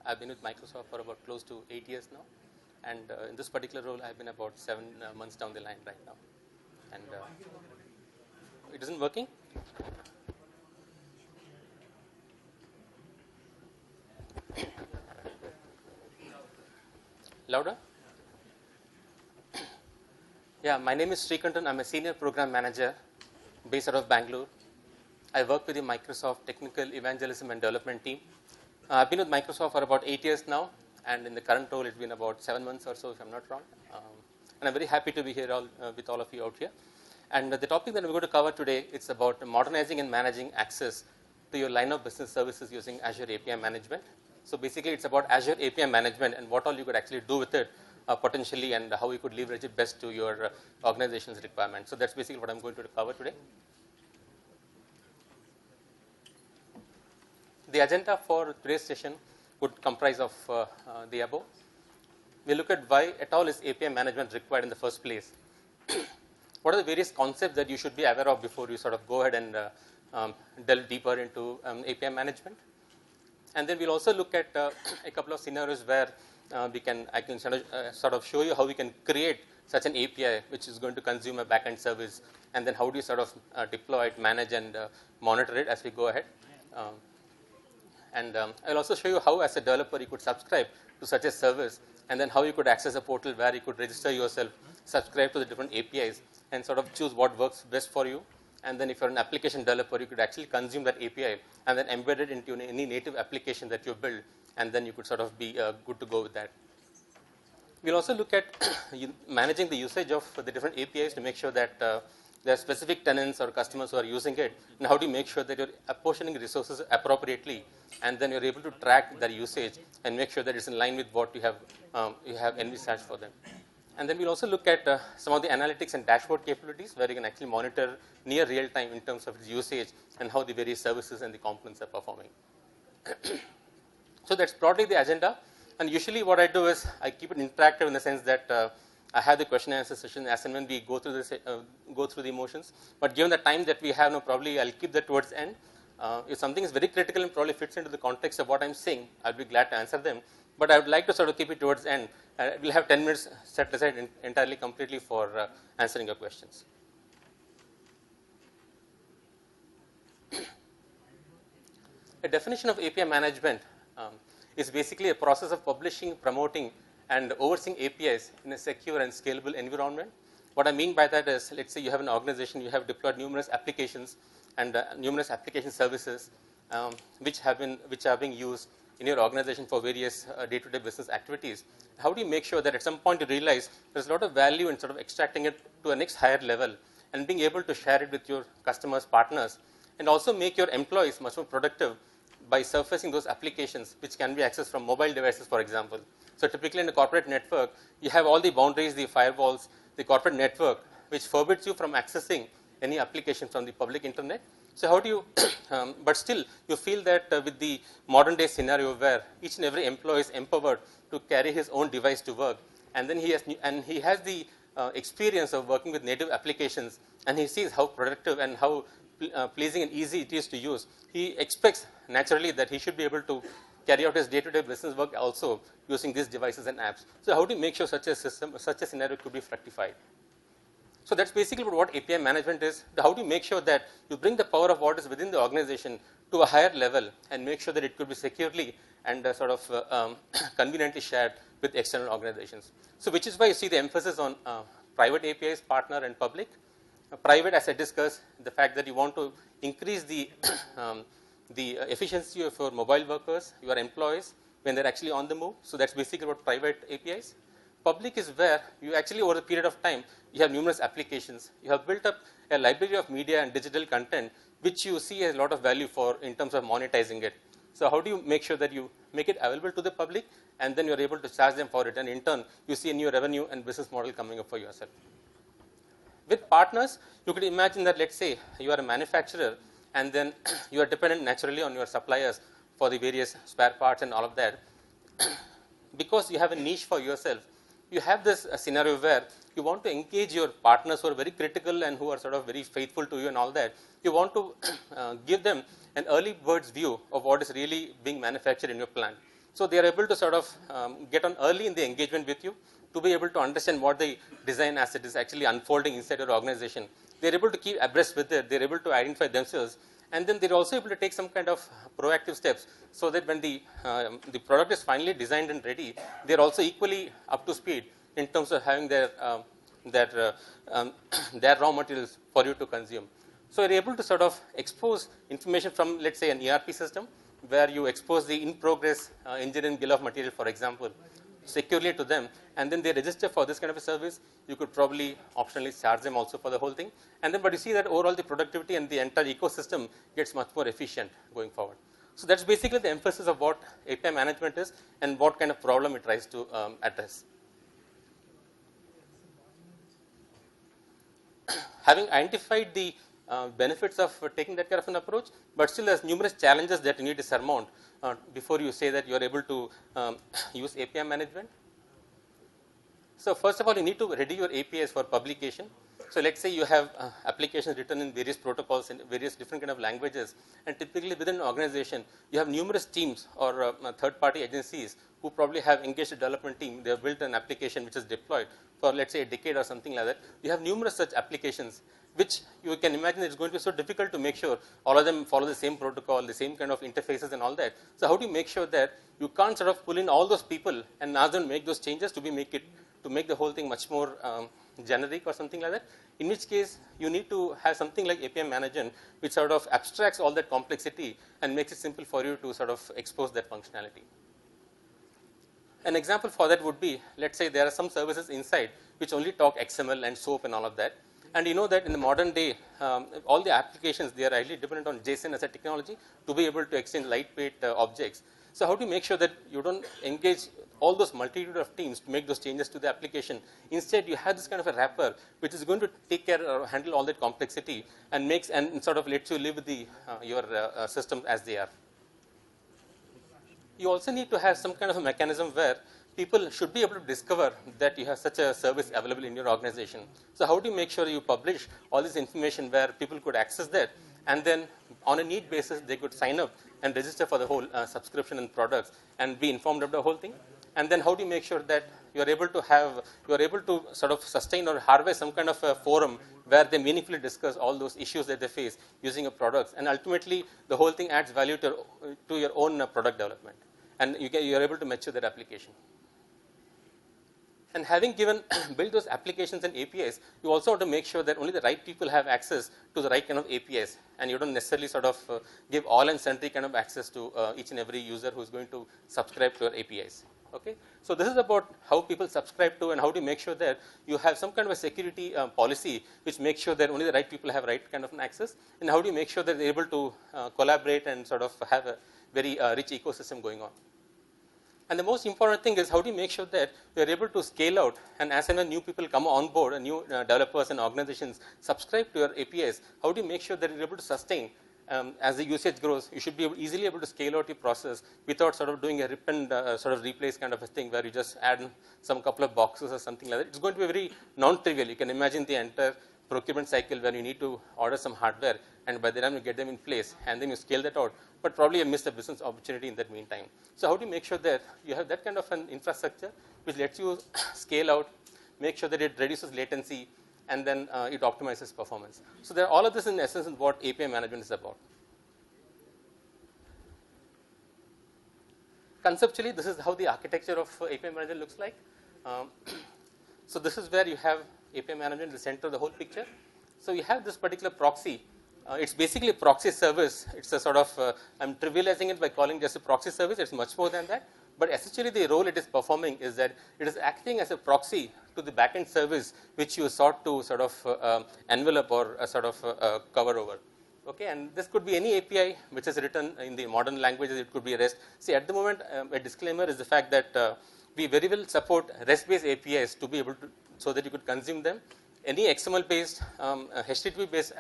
I've been with Microsoft for about close to 8 years now, and in this particular role, I've been about 7 months down the line right now. And it isn't working. Louder? Yeah, my name is Srikantan. I'm a senior program manager based out of Bangalore. I work with the Microsoft Technical Evangelism and Development team. I've been with Microsoft for about 8 years now, and in the current role, it's been about 7 months or so, if I'm not wrong. And I'm very happy to be here with all of you out here. And the topic that we're going to cover today, it's about modernizing and managing access to your line of business services using Azure API management. So basically, it's about Azure API management and what all you could actually do with it potentially, and how you could leverage it best to your organization's requirements. So that's basically what I'm going to cover today. The agenda for today's session would comprise of the above. We look at why at all is API management required in the first place. What are the various concepts that you should be aware of before you sort of go ahead and delve deeper into API management? And then we'll also look at a couple of scenarios where I can sort of show you how we can create such an API which is going to consume a backend service, and then how do you sort of deploy it, manage, and monitor it as we go ahead. I'll also show you how, as a developer, you could subscribe to such a service, and then how you could access a portal where you could register yourself, subscribe to the different APIs, and sort of choose what works best for you. And then if you're an application developer, you could actually consume that API and then embed it into any native application that you build, and then you could sort of be good to go with that. We'll also look at managing the usage of the different APIs to make sure that there are specific tenants or customers who are using it, and how do you make sure that you're apportioning resources appropriately, and then you're able to track their usage and make sure that it's in line with what you have envisaged for them. And then we'll also look at some of the analytics and dashboard capabilities where you can actually monitor near real time in terms of its usage and how the various services and the components are performing. So that's broadly the agenda. And usually what I do is I keep it interactive in the sense that I have the question and answer session as and when we go through this, go through the motions. But given the time that we have now, probably I'll keep that towards the end. If something is very critical and probably fits into the context of what I'm saying, I'll be glad to answer them. But I would like to sort of keep it towards the end. We'll have 10 minutes set aside entirely, completely for answering your questions. A definition of API management is basically a process of publishing, promoting, and overseeing APIs in a secure and scalable environment. What I mean by that is, let's say you have an organization, you have deployed numerous applications and numerous application services which are being used in your organization for various day-to-day business activities. How do you make sure that at some point you realize there's a lot of value in sort of extracting it to a next higher level and being able to share it with your customers, partners, and also make your employees much more productive by surfacing those applications which can be accessed from mobile devices, for example. So typically in a corporate network, you have all the boundaries, the firewalls, the corporate network, which forbids you from accessing any application from the public internet. So how do you, but still you feel that with the modern day scenario where each and every employee is empowered to carry his own device to work, and then he has the experience of working with native applications, and he sees how productive and how pleasing and easy it is to use, he expects naturally that he should be able to carry out his day-to-day business work also using these devices and apps. So how do you make sure such a system, such a scenario could be fructified? So that's basically what API management is. How do you make sure that you bring the power of what is within the organization to a higher level and make sure that it could be securely and sort of conveniently shared with external organizations. So which is why you see the emphasis on private APIs, partner, and public. Private, as I discussed, the fact that you want to increase the efficiency of your mobile workers, your employees, when they're actually on the move. So that's basically what private APIs. Public is where you actually, over a period of time, you have numerous applications. You have built up a library of media and digital content, which you see has a lot of value for in terms of monetizing it. So how do you make sure that you make it available to the public, and then you're able to charge them for it, and in turn, you see a new revenue and business model coming up for yourself. With partners, you could imagine that, let's say, you are a manufacturer, and then you are dependent naturally on your suppliers for the various spare parts and all of that. Because you have a niche for yourself, you have this scenario where you want to engage your partners who are very critical and who are sort of very faithful to you and all that. You want to give them an early bird's view of what is really being manufactured in your plant. So, they are able to sort of get on early in the engagement with you to be able to understand what the design as it is actually unfolding inside your organization. They are able to keep abreast with it, they are able to identify themselves, and then they are also able to take some kind of proactive steps, so that when the product is finally designed and ready, they are also equally up to speed in terms of having their their raw materials for you to consume. So, you are able to sort of expose information from, let us say, an ERP system, where you expose the in progress engineering bill of material, for example, securely to them, and then they register for this kind of a service. You could probably optionally charge them also for the whole thing, and then but you see that overall the productivity and the entire ecosystem gets much more efficient going forward. So, that is basically the emphasis of what API management is and what kind of problem it tries to address. Having identified the benefits of taking that kind of an approach, but still there are numerous challenges that you need to surmount before you say that you are able to use API management. So, first of all, you need to ready your APIs for publication. So, let us say you have applications written in various protocols in various different kind of languages, and typically within an organization you have numerous teams or third party agencies who probably have engaged a development team. They have built an application which is deployed for, let us say, a decade or something like that. You have numerous such applications, which you can imagine it's going to be so difficult to make sure all of them follow the same protocol, the same kind of interfaces and all that. So, how do you make sure that you can't sort of pull in all those people and ask them to make those changes to make the whole thing much more generic or something like that, in which case you need to have something like API management, which sort of abstracts all that complexity and makes it simple for you to sort of expose that functionality. An example for that would be, let us say there are some services inside which only talk XML and SOAP and all of that, and you know that in the modern day all the applications, they are highly dependent on JSON as a technology to be able to exchange lightweight objects. So, how do you make sure that you don't engage all those multitude of teams to make those changes to the application? Instead, you have this kind of a wrapper which is going to take care or handle all that complexity and makes and sort of lets you live with the your systems as they are. You also need to have some kind of a mechanism where people should be able to discover that you have such a service available in your organization. So, how do you make sure you publish all this information where people could access that, and then on a need basis they could sign up and register for the whole subscription and products and be informed of the whole thing? And then how do you make sure that you are able to sort of sustain or harvest some kind of a forum where they meaningfully discuss all those issues that they face using a products, and ultimately the whole thing adds value to your own product development, and you are able to mature that application. And having built those applications and APIs, you also want to make sure that only the right people have access to the right kind of APIs, and you don't necessarily sort of give all and sundry kind of access to each and every user who is going to subscribe to your APIs. Okay. So, this is about how people subscribe to and how to make sure that you have some kind of a security policy which makes sure that only the right people have right kind of an access, and how do you make sure that they are able to collaborate and sort of have a very rich ecosystem going on. And the most important thing is how do you make sure that we are able to scale out, and as and when new people come on board and new developers and organizations subscribe to your APIs, how do you make sure that you are able to sustain as the usage grows? You should be easily able to scale out your process without sort of doing a rip and sort of replace kind of a thing where you just add some couple of boxes or something like that. It's going to be very non-trivial. You can imagine the entire procurement cycle where you need to order some hardware, and by the time you get them in place and then you scale that out, but probably you miss the business opportunity in that meantime. So, how do you make sure that you have that kind of an infrastructure which lets you scale out, make sure that it reduces latency, and then it optimizes performance. So, all of this in essence is what API management is about. Conceptually, this is how the architecture of API management looks like. So, this is where you have API management in the center of the whole picture. So, you have this particular proxy. It's basically a proxy service. It's a sort of, I'm trivializing it by calling just a proxy service. It's much more than that. But essentially, the role it is performing is that it is acting as a proxy to the backend service which you sought to sort of envelop or sort of cover over. Okay, and this could be any API which is written in the modern languages. It could be REST. See, at the moment, a disclaimer is the fact that we very well support REST-based APIs to be able to, so that you could consume them. Any XML-based, HTTP-based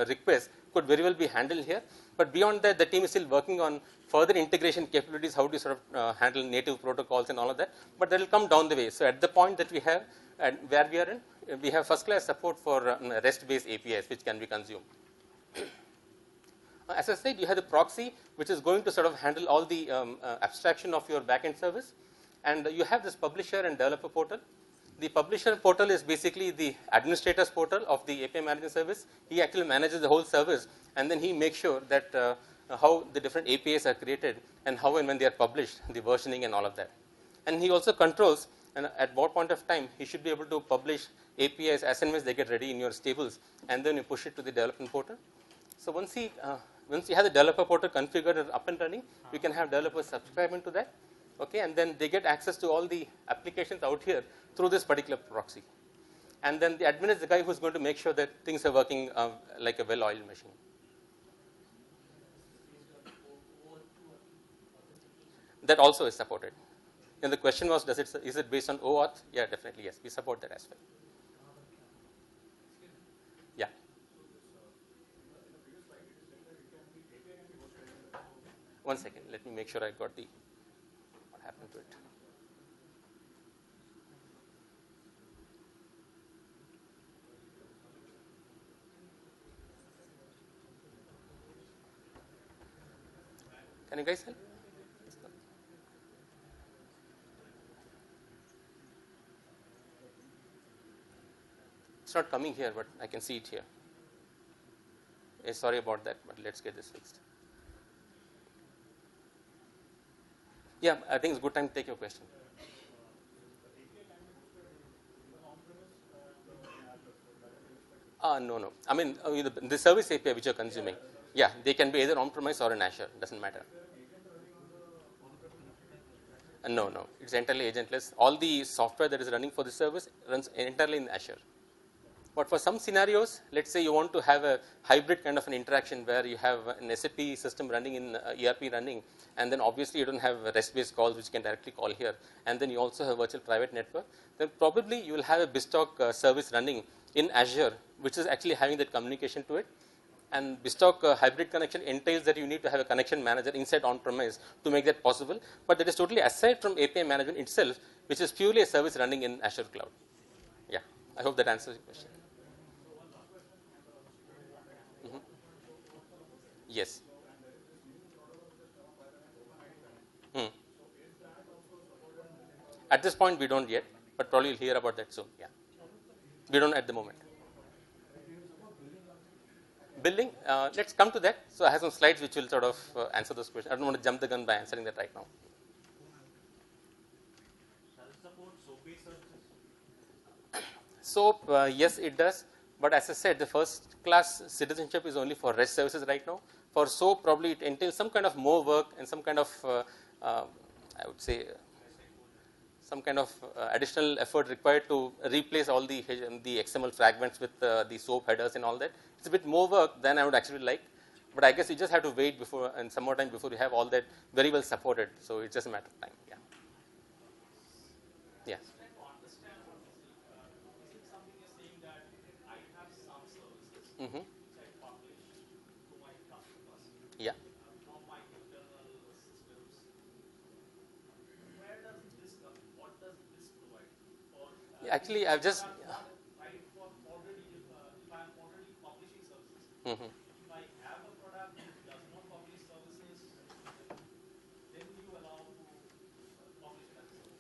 request could very well be handled here. But beyond that, the team is still working on further integration capabilities, how to sort of handle native protocols and all of that. But that will come down the way. So, at the point that we have, and where we are in, we have first-class support for REST-based APIs which can be consumed. As I said, you have the proxy, which is going to sort of handle all the abstraction of your backend service, and you have this publisher and developer portal. The publisher portal is basically the administrator's portal of the API management service. He actually manages the whole service, and then he makes sure that how the different APIs are created and how and when they are published, the versioning and all of that. And he also controls and at what point of time he should be able to publish APIs as and when they get ready in your stables, and then you push it to the development portal. So once you have the developer portal configured and up and running, you can have developers subscribing to that, okay, and then they get access to all the applications out here through this particular proxy. And then the admin is the guy who's going to make sure that things are working like a well-oiled machine. That also is supported. And the question was, is it based on OAuth? Yeah, definitely, yes. We support that as well. Yeah. One second, let me make sure I got the, what happened to it. Can you guys help? It's not coming here, but I can see it here. Sorry about that, but let's get this fixed. Yeah, I think it's a good time to take your question. No. I mean, the service API which you're consuming, yeah, they can be either on-premise or in Azure. Doesn't matter. No, it's entirely agentless. All the software that is running for the service runs entirely in Azure. But for some scenarios, let's say you want to have a hybrid kind of an interaction where you have an SAP system running in ERP running, and then obviously you don't have REST-based calls which you can directly call here, and then you also have virtual private network, then probably you will have a BizTalk service running in Azure, which is actually having that communication to it. And BizTalk hybrid connection entails that you need to have a connection manager inside on-premise to make that possible, but that is totally aside from API management itself, which is purely a service running in Azure cloud. Yeah, I hope that answers your question. Yes. At this point, we don't yet, but probably you'll hear about that soon. Yeah, we don't at the moment. Billing, let's come to that. So I have some slides which will sort of answer those questions. I don't want to jump the gun by answering that right now. SOAP, yes, it does. But as I said, the first class citizenship is only for REST services right now. For SOAP, probably it entails some kind of more work and some kind of, I would say, some kind of additional effort required to replace all the XML fragments with the SOAP headers and all that. It's a bit more work than I would actually like. But I guess you just have to wait before and some more time before you have all that very well supported. So it's just a matter of time. Yeah. Yeah. Mm-hmm. Yeah. Actually, I've just. Mm-hmm.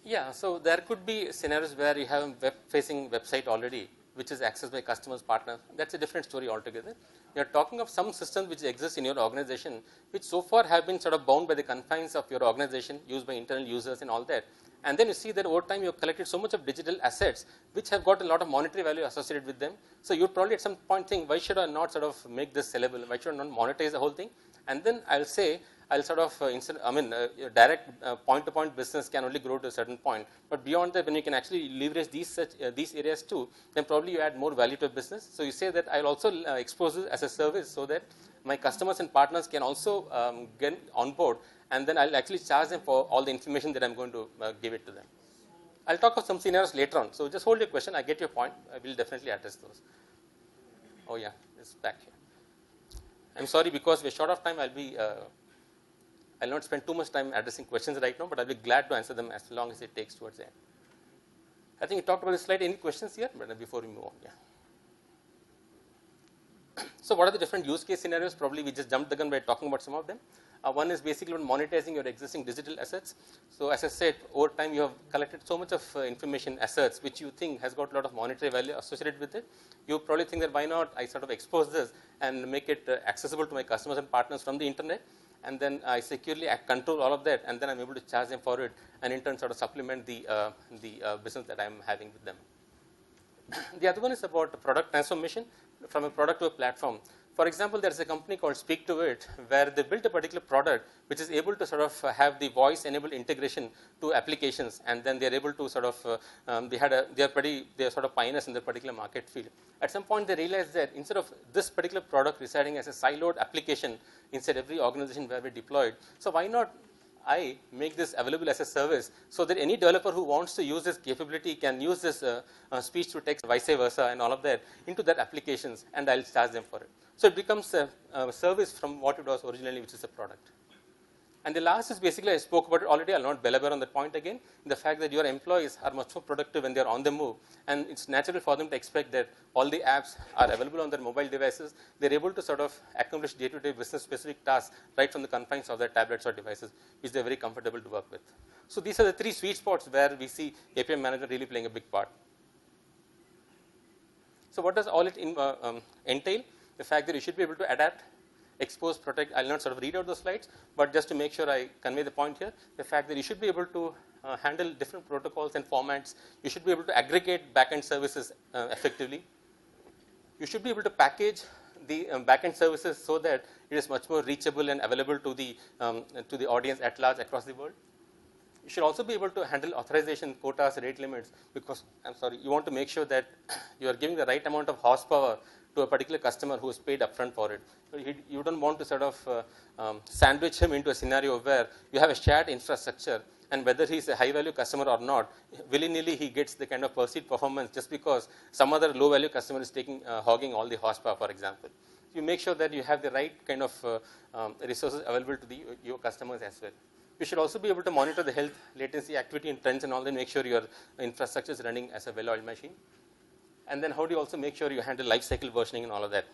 Yeah, so there could be scenarios where you have a web-facing website already, which is accessed by customers, partners. That's a different story altogether. You're talking of some systems which exist in your organization, which so far have been sort of bound by the confines of your organization, used by internal users and all that. And then you see that over time you have collected so much of digital assets, which have got a lot of monetary value associated with them. So you'd probably at some point think, why should I not sort of make this sellable? Why should I not monetize the whole thing? And then I'll say, I'll sort of, direct point-to-point business can only grow to a certain point. But beyond that, when you can actually leverage these areas too, then probably you add more value to a business. So you say that I'll also expose this as a service so that my customers and partners can also get on board, and then I'll actually charge them for all the information that I'm going to give it to them. I'll talk of some scenarios later on. So just hold your question. I get your point. I will definitely address those. Oh yeah, it's back here. I'm sorry because we're short of time. I'll not spend too much time addressing questions right now, but I'll be glad to answer them as long as it takes towards the end. I think you talked about this slide. Any questions here? But before we move on, yeah. So what are the different use case scenarios? Probably we just jumped the gun by talking about some of them. One is basically on monetizing your existing digital assets. So as I said, over time you have collected so much of information assets which you think has got a lot of monetary value associated with it. You probably think that why not I sort of expose this and make it accessible to my customers and partners from the internet, and then I securely control all of that, and then I'm able to charge them for it, and in turn sort of supplement the business that I'm having with them. The other one is about product transformation from a product to a platform. For example, there is a company called Speak to It where they built a particular product which is able to sort of have the voice enabled integration to applications, and then they are able to sort of they are sort of pioneers in their particular market field. At some point they realized that instead of this particular product residing as a siloed application inside every organization where we deployed, so why not I make this available as a service so that any developer who wants to use this capability can use this speech to text, vice versa, and all of that into their applications, and I'll charge them for it. So it becomes a service from what it was originally, which is a product. And the last is basically, I spoke about it already, I'll not belabor on that point again, the fact that your employees are much more productive when they're on the move, and it's natural for them to expect that all the apps are available on their mobile devices. They're able to sort of accomplish day-to-day business-specific tasks right from the confines of their tablets or devices, which they're very comfortable to work with. So these are the three sweet spots where we see API management really playing a big part. So what does all it entail? The fact that you should be able to adapt, expose, protect. I'll not sort of read out those slides, but just to make sure I convey the point here, the fact that you should be able to handle different protocols and formats. You should be able to aggregate backend services effectively. You should be able to package the backend services so that it is much more reachable and available to the audience at large across the world. You should also be able to handle authorization, quotas, rate limits, because you want to make sure that you are giving the right amount of horsepower to a particular customer who is paid upfront for it. So you don't want to sort of sandwich him into a scenario where you have a shared infrastructure, and whether he's a high value customer or not, willy-nilly he gets the kind of perceived performance just because some other low value customer is hogging all the horsepower, for example. You make sure that you have the right kind of resources available to your customers as well. You should also be able to monitor the health, latency, activity, and trends, and all that. Make sure your infrastructure is running as a well-oiled machine. And then how do you also make sure you handle life cycle versioning and all of that?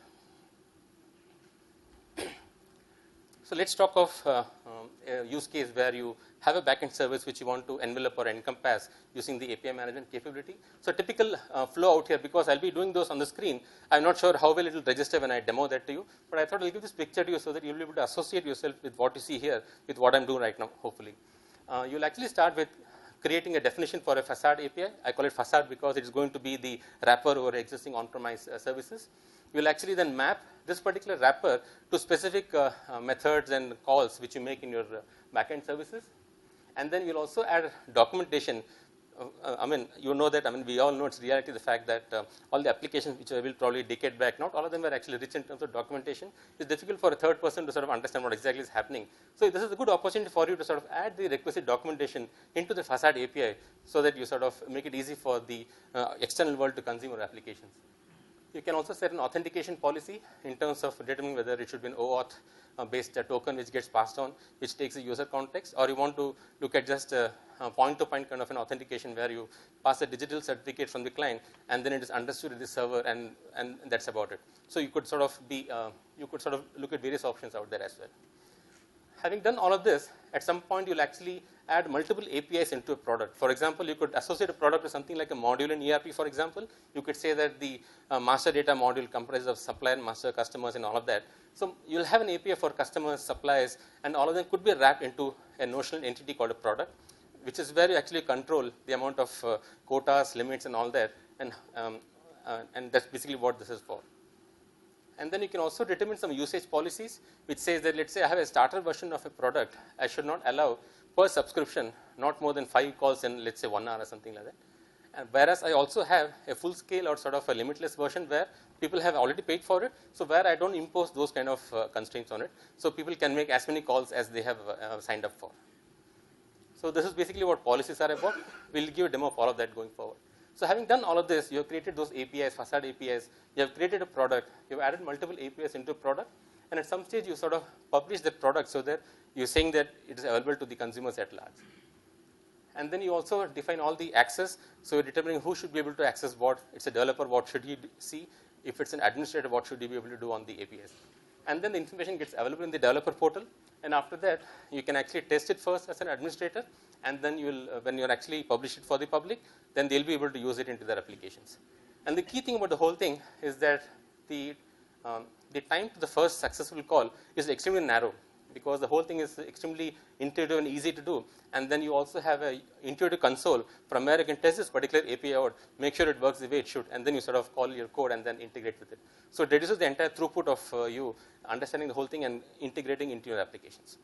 So let's talk of a use case where you have a backend service which you want to envelop or encompass using the API management capability. So typical flow out here, because I'll be doing those on the screen, I'm not sure how well it will register when I demo that to you, but I thought I'll give this picture to you so that you'll be able to associate yourself with what you see here with what I'm doing right now, hopefully. You'll actually start with creating a definition for a facade API. I call it facade because it is going to be the wrapper over existing on-premise services. You will actually then map this particular wrapper to specific methods and calls which you make in your backend services. And then you'll also add documentation. You know that, we all know it's reality, the fact that all the applications which I will probably decade back, not all of them were actually rich in terms of documentation. It's difficult for a third person to sort of understand what exactly is happening. So this is a good opportunity for you to sort of add the requisite documentation into the facade API so that you sort of make it easy for the external world to consume your applications. You can also set an authentication policy in terms of determining whether it should be an OAuth based token which gets passed on, which takes the user context, or you want to look at just a point-to-point kind of an authentication where you pass a digital certificate from the client and then it is understood at the server, and that's about it. So you could sort of look at various options out there as well. Having done all of this, at some point you'll actually add multiple APIs into a product. For example, you could associate a product with something like a module in ERP, for example. You could say that the master data module comprises of supplier, master, customers, and all of that. So you'll have an API for customers, suppliers, and all of them could be wrapped into a notional entity called a product, which is where you actually control the amount of quotas, limits, and all that. And that's basically what this is for. And then you can also determine some usage policies, which says that, let's say I have a starter version of a product, I should not allow per subscription not more than 5 calls in, let's say, 1 hour or something like that. And whereas I also have a full scale or sort of a limitless version where people have already paid for it, so where I don't impose those kind of constraints on it, so people can make as many calls as they have signed up for. So this is basically what policies are about. We'll give a demo of all of that going forward. So having done all of this, you have created those APIs, facade APIs, you have created a product, you have added multiple APIs into a product, and at some stage you sort of publish that product so that you're saying that it is available to the consumers at large. And then you also define all the access, so you're determining who should be able to access what. It's a developer, what should he see, if it's an administrator, what should you be able to do on the APIs. And then the information gets available in the developer portal, and after that you can actually test it first as an administrator, and then you will when you actually publish it for the public, then they'll be able to use it into their applications. And the key thing about the whole thing is that the time to the first successful call is extremely narrow, because the whole thing is extremely intuitive and easy to do, and then you also have a intuitive console from where you can test this particular API out, make sure it works the way it should, and then you sort of call your code and then integrate with it. So it reduces the entire throughput of you understanding the whole thing and integrating into your applications.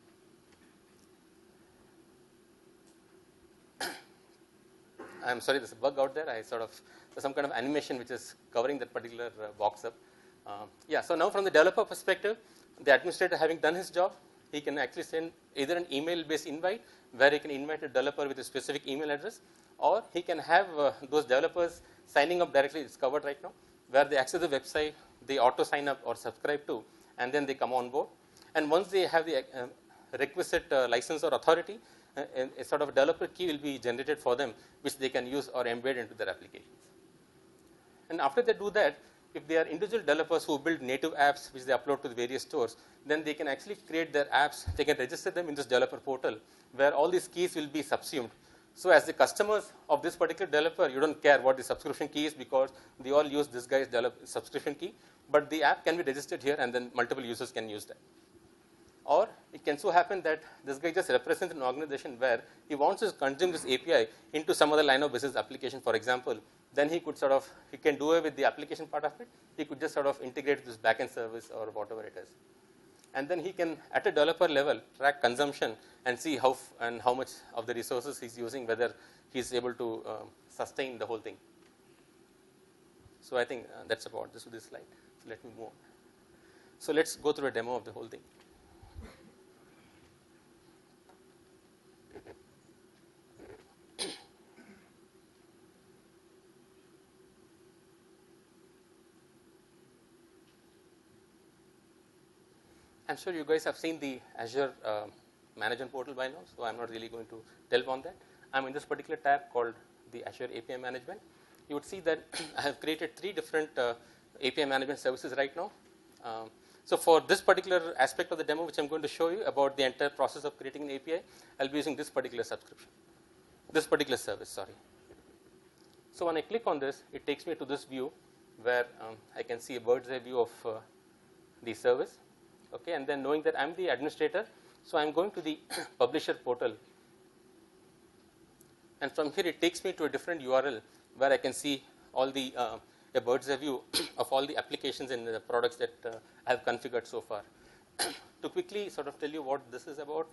I'm sorry, there's a bug out there. There's some kind of animation which is covering that particular box up. Yeah, so now from the developer perspective, the administrator having done his job, he can actually send either an email based invite where he can invite a developer with a specific email address, or he can have those developers signing up directly. It's covered right now, where they access the website, they auto sign up or subscribe to, and then they come on board. And once they have the requisite license or authority, a sort of developer key will be generated for them, which they can use or embed into their applications. And after they do that, if they are individual developers who build native apps which they upload to the various stores, then they can actually create their apps. They can register them in this developer portal, where all these keys will be subsumed. So as the customers of this particular developer, you don't care what the subscription key is, because they all use this guy's subscription key, but the app can be registered here, and then multiple users can use that. Or it can so happen that this guy just represents an organization where he wants to consume this API into some other line of business application, for example. Then he could he can do away with the application part of it. He could just integrate this backend service or whatever it is. And then he can, at a developer level, track consumption and see how much of the resources he's using, whether he's able to sustain the whole thing. So I think that's about this with this slide. So let me move on. So let's go through a demo of the whole thing. I'm sure you guys have seen the Azure management portal by now, so I'm not really going to delve on that. I'm in this particular tab called the Azure API management. You would see that I have created 3 different API management services right now. So for this particular aspect of the demo, which I'm going to show you about the entire process of creating an API, I'll be using this particular service, sorry. So when I click on this, it takes me to this view where I can see a bird's eye view of the service. Okay, and then knowing that I'm the administrator, so I'm going to the publisher portal, and from here it takes me to a different URL where I can see all the a bird's eye view of all the applications and the products that I have configured so far. To quickly tell you what this is about.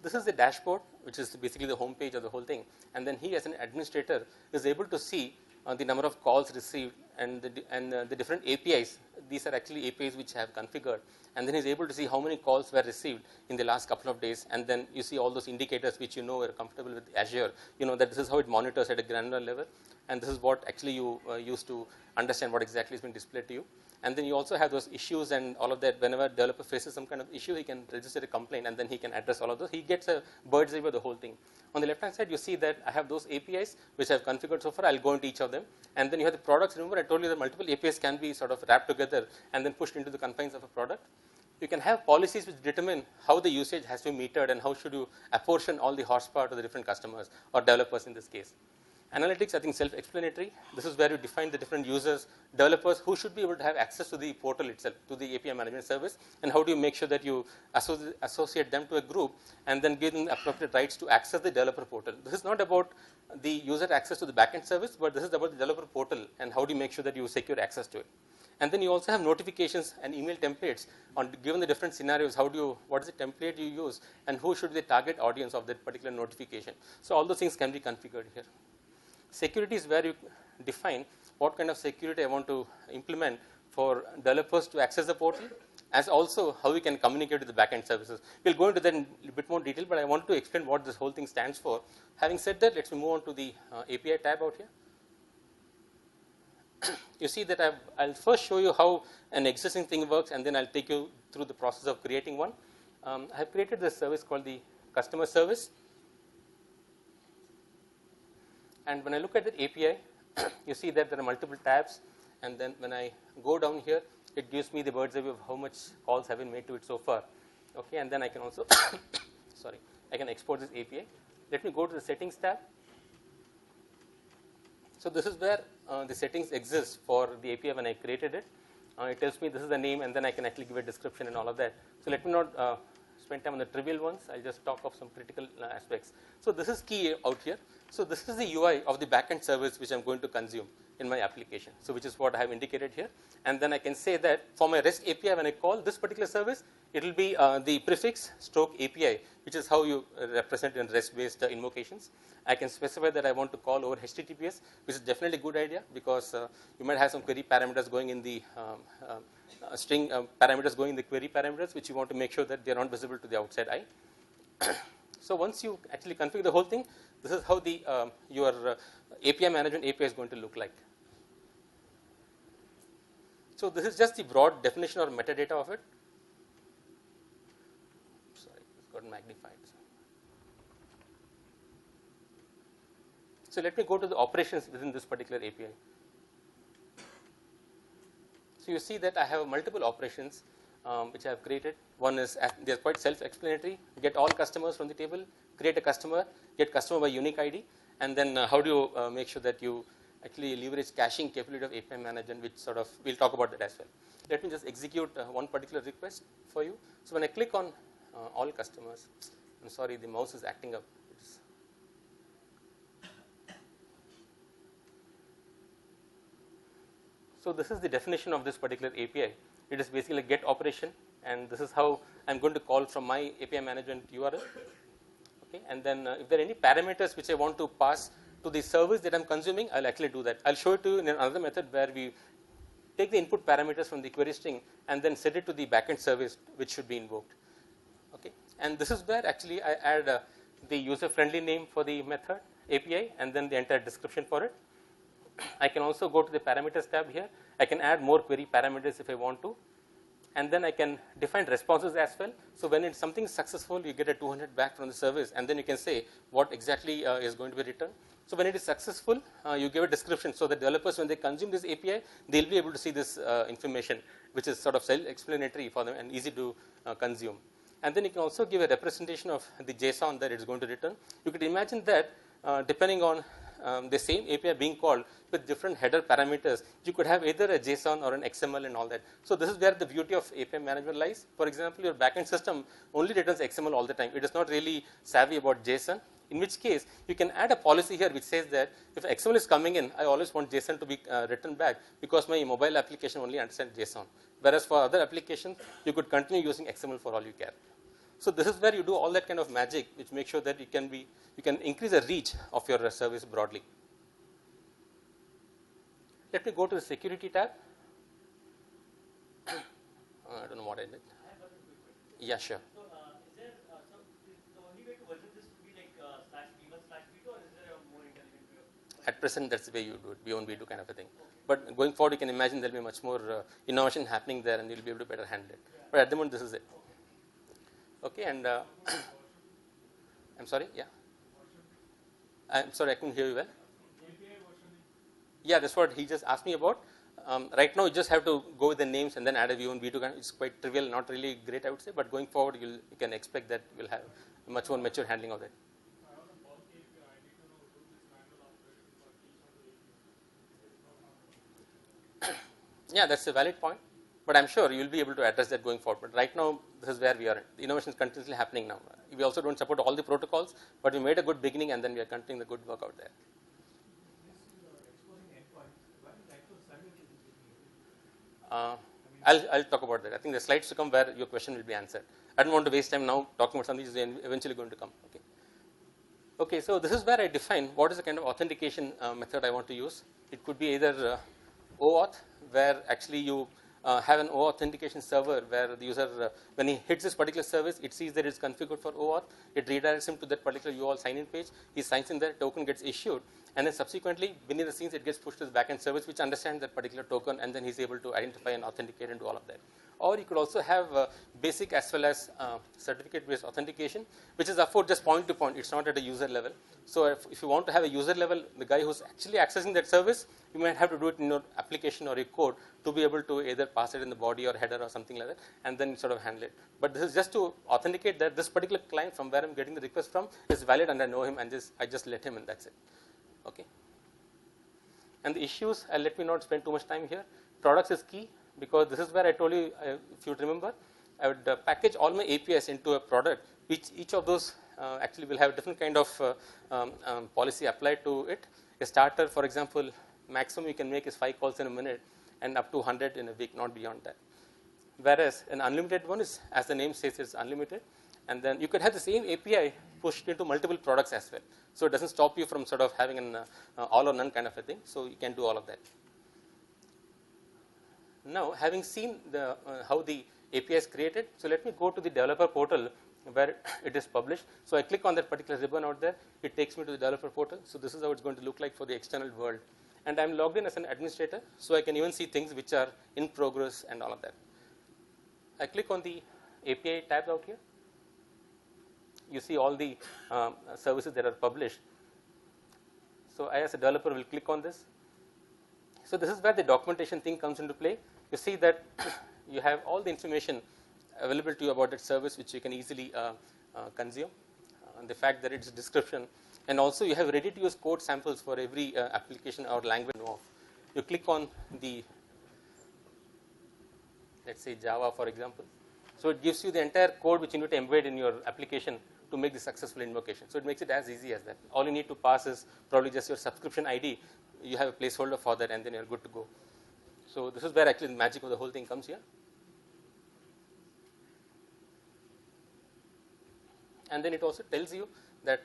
This is the dashboard, which is basically the home page of the whole thing, and then he, as an administrator, is able to see the number of calls received and the different APIs. These are actually APIs which I have configured, and then he's able to see how many calls were received in the last couple of days, and then you see all those indicators which are comfortable with Azure. You know that this is how it monitors at a granular level, and this is what actually you use to understand what exactly is being displayed to you. And then you also have those issues and all of that. Whenever a developer faces some kind of issue, he can register a complaint, and then he can address all of those. He gets a bird's eye view of the whole thing. On the left hand side, you see that I have those APIs which I have configured so far. I'll go into each of them. And then you have the products. Remember, I told you that multiple APIs can be wrapped together and then pushed into the confines of a product. You can have policies which determine how the usage has to be metered and how should you apportion all the horsepower to the different customers or developers in this case. Analytics, I think, self-explanatory. This is where you define the different users, developers who should be able to have access to the portal itself, to the API management service, and how do you make sure that you associate them to a group and then give them the appropriate rights to access the developer portal. This is not about the user access to the backend service, but this is about the developer portal and how do you make sure that you secure access to it. And then you also have notifications and email templates on given the different scenarios. What is the template you use, and who should be the target audience of that particular notification. So all those things can be configured here. Security is where you define what kind of security I want to implement for developers to access the portal, as also how we can communicate with the backend services. We'll go into that in a bit more detail, but I want to explain what this whole thing stands for. Having said that, let's move on to the API tab out here. You see that I'll first show you how an existing thing works, and then I'll take you through the process of creating one. I have created this service called the customer service. And when I look at the API, you see that there are multiple tabs, and then when I go down here, it gives me the bird's eye view of how much calls have been made to it so far. Okay, and then I can also, sorry, I can export this API. Let me go to the settings tab. So this is where the settings exist for the API when I created it. It tells me this is the name, and then I can actually give a description and all of that. So let me not spend time on the trivial ones. I'll just talk of some critical aspects. So this is key out here. So this is the UI of the backend service which I'm going to consume in my application. So which is what I have indicated here. And then I can say that for my REST API, when I call this particular service, it will be the prefix stroke API, which is how you represent in REST-based invocations. I can specify that I want to call over HTTPS, which is definitely a good idea, because you might have some query parameters going in the string parameters going in the query parameters, which you want to make sure that they are not visible to the outside eye. So once you actually configure the whole thing, this is how the your API management API is going to look like. So this is just the broad definition or metadata of it. Sorry, it's got magnified. So let me go to the operations within this particular API. So you see that I have multiple operations which I have created. One is, they are quite self-explanatory: get all customers from the table, create a customer, get customer by unique ID, and then how do you make sure that you actually leverage caching capability of API management, which sort of, we'll talk about that as well. Let me just execute one particular request for you. So when I click on all customers, I'm sorry, the mouse is acting up. So this is the definition of this particular API. It is basically a get operation, and this is how I'm going to call from my API management URL. Okay, and then if there are any parameters which I want to pass to the service that I'm consuming, I'll actually do that. I'll show it to you in another method where we take the input parameters from the query string and then set it to the backend service which should be invoked. Okay, and this is where actually I add the user-friendly name for the method API and then the entire description for it. I can also go to the parameters tab here. I can add more query parameters if I want to, and then I can define responses as well. So when it's something successful, you get a 200 back from the service, and then you can say what exactly is going to be returned. So when it is successful, you give a description, so that developers, when they consume this API, they'll be able to see this information, which is sort of self-explanatory for them and easy to consume. And then you can also give a representation of the JSON that it's going to return. You could imagine that depending on the same API being called with different header parameters, you could have either a JSON or an XML and all that. So this is where the beauty of API management lies. For example, your backend system only returns XML all the time. It is not really savvy about JSON, in which case you can add a policy here which says that if XML is coming in, I always want JSON to be written back, because my mobile application only understands JSON. Whereas for other applications, you could continue using XML for all you care. So this is where you do all that kind of magic, which makes sure that you can increase the reach of your service broadly. Let me go to the security tab. I don't know what I did. Yeah, sure. So is there so the only way to version this would be like /v1/v2, or is there a more intelligent way of? At present, that's the way you do it, V1, V2 kind of a thing. Okay. But going forward, you can imagine there will be much more innovation happening there, and you'll be able to better handle it. Yeah. But at the moment, this is it. Okay, and I'm sorry, yeah. I'm sorry, I couldn't hear you well. Yeah, that's what he just asked me about. Right now, you just have to go with the names and then add a V1, V2. It's quite trivial, not really great, I would say. But going forward, you can expect that you'll have a much more mature handling of that. Yeah, that's a valid point. But I'm sure you'll be able to address that going forward. But right now, this is where we are. The innovation is continuously happening now. We also don't support all the protocols, but we made a good beginning, and then we are continuing the good work out there. I'll talk about that. I think the slides to come where your question will be answered. I don't want to waste time now talking about something which is eventually going to come. Okay. Okay. So this is where I define what is the kind of authentication method I want to use. It could be either OAuth, where actually you have an OAuth authentication server where the user, when he hits this particular service, it sees that it's configured for OAuth, it redirects him to that particular URL sign-in page, he signs in there, token gets issued, and then subsequently beneath the scenes it gets pushed to the backend service which understands that particular token, and then he's able to identify and authenticate and do all of that. Or you could also have basic as well as certificate based authentication, which is afforded just point to point, it's not at a user level. So if you want to have a user level, the guy who's actually accessing that service, you might have to do it in your application or your code to be able to either pass it in the body or header or something like that, and then sort of handle it. But this is just to authenticate that this particular client from where I'm getting the request from is valid and I know him, and I just let him, and that's it. Okay. And the issues, let me not spend too much time here. Products is key, because this is where I told you, if you remember, I would package all my APIs into a product, which each of those actually will have a different kind of policy applied to it. A starter, for example, maximum you can make is 5 calls in a minute, and up to 100 in a week, not beyond that. Whereas an unlimited one is, as the name says, it's unlimited, and then you could have the same API pushed into multiple products as well. So it doesn't stop you from sort of having an all or none kind of a thing. So you can do all of that. Now, having seen the how the API is created, so let me go to the developer portal where it is published. So I click on that particular ribbon out there, it takes me to the developer portal. So this is how it's going to look like for the external world. And I'm logged in as an administrator, so I can even see things which are in progress and all of that. I click on the API tab out here. You see all the services that are published. So I, as a developer, will click on this. So this is where the documentation thing comes into play. You see that you have all the information available to you about that service, which you can easily consume. The fact that it's a description, and also you have ready to use code samples for every application or language. You click on the, let's say Java, for example. So it gives you the entire code which you need to embed in your application to make the successful invocation. So it makes it as easy as that. All you need to pass is probably just your subscription ID. You have a placeholder for that, and then you're good to go. So this is where actually the magic of the whole thing comes here. And then it also tells you that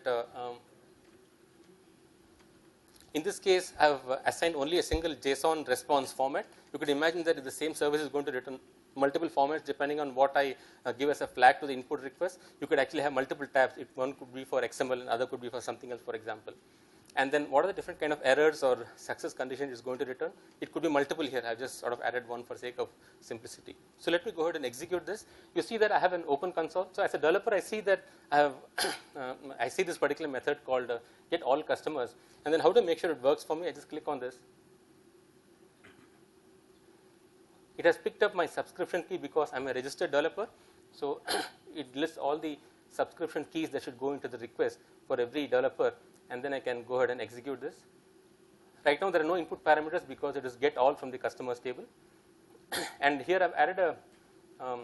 in this case, I have assigned only a single JSON response format. You could imagine that if the same service is going to return multiple formats depending on what I give as a flag to the input request, you could actually have multiple tabs. One could be for XML and other could be for something else, for example. And then what are the different kind of errors or success conditions it's going to return? It could be multiple here. I've just sort of added one for sake of simplicity. So let me go ahead and execute this. You see that I have an open console. So as a developer, I see that I have I see this particular method called get all customers. And then how to make sure it works for me? I just click on this. It has picked up my subscription key because I'm a registered developer. So it lists all the subscription keys that should go into the request for every developer. And then I can go ahead and execute this. Right now there are no input parameters because it is get all from the customers table. And here I've added a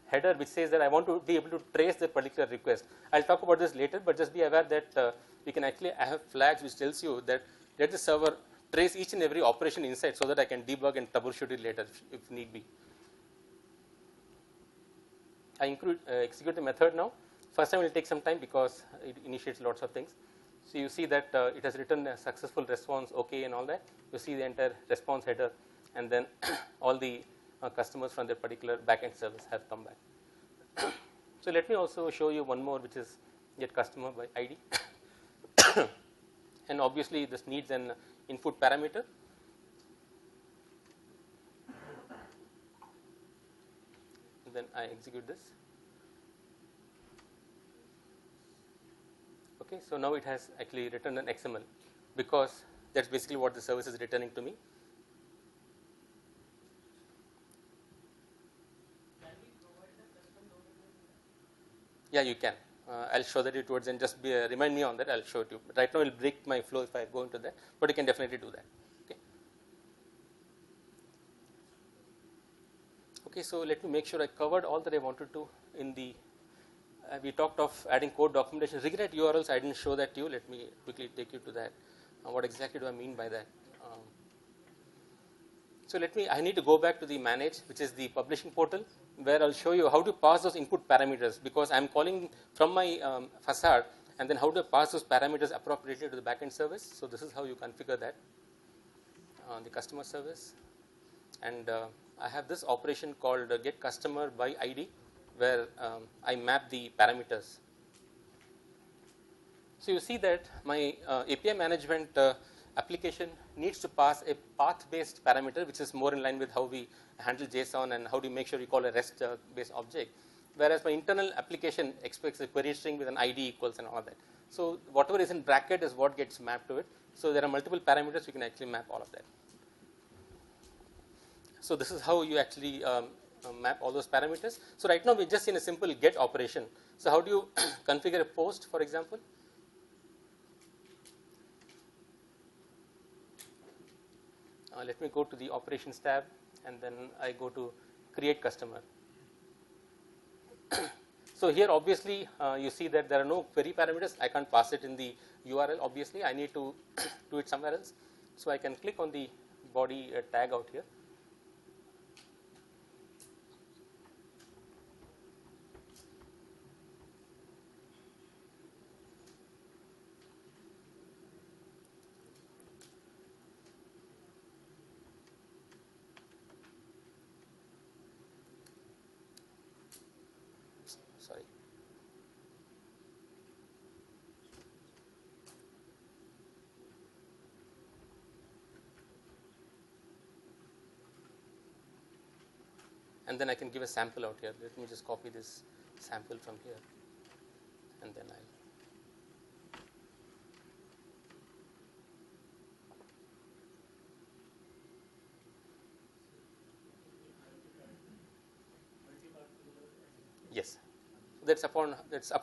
header which says that I want to be able to trace that particular request. I'll talk about this later, but just be aware that we can actually have flags which tells you that let the server trace each and every operation inside so that I can debug and troubleshoot it later if need be. I execute the method now. First time it will take some time because it initiates lots of things. So you see that it has written a successful response, okay, and all that. You see the entire response header, and then all the customers from that particular backend service have come back. So let me also show you one more, which is get customer by ID. And obviously this needs an input parameter. And then I execute this. Okay, so now it has actually returned an XML because that's basically what the service is returning to me. Can we provide the custom document? Yeah, you can. I'll show that towards and just remind me on that. I'll show it to you. But right now, it will break my flow if I go into that, but you can definitely do that. Okay. Okay, so let me make sure I covered all that I wanted to in the. We talked of adding code documentation. Regret URLs, I didn't show that to you. Let me quickly take you to that. What exactly do I mean by that? So I need to go back to the manage, which is the publishing portal, where I'll show you how to pass those input parameters because I'm calling from my facade, and then how to pass those parameters appropriately to the backend service. So this is how you configure that, the customer service. And I have this operation called get customer by ID, where I map the parameters. So you see that my API management application needs to pass a path-based parameter, which is more in line with how we handle JSON and how do you make sure you call a REST-based object. Whereas my internal application expects a query string with an ID equals and all that. So whatever is in bracket is what gets mapped to it. So there are multiple parameters, you can actually map all of that. So this is how you actually map all those parameters. So right now we're just in a simple get operation. So how do you configure a post, for example? Let me go to the operations tab, and then I go to create customer. So here obviously you see that there are no query parameters. I can't pass it in the URL. Obviously I need to do it somewhere else. So I can click on the body tag out here. Sorry. And then I can give a sample out here. Let me just copy this sample from here, and then I'll. Yes, that's up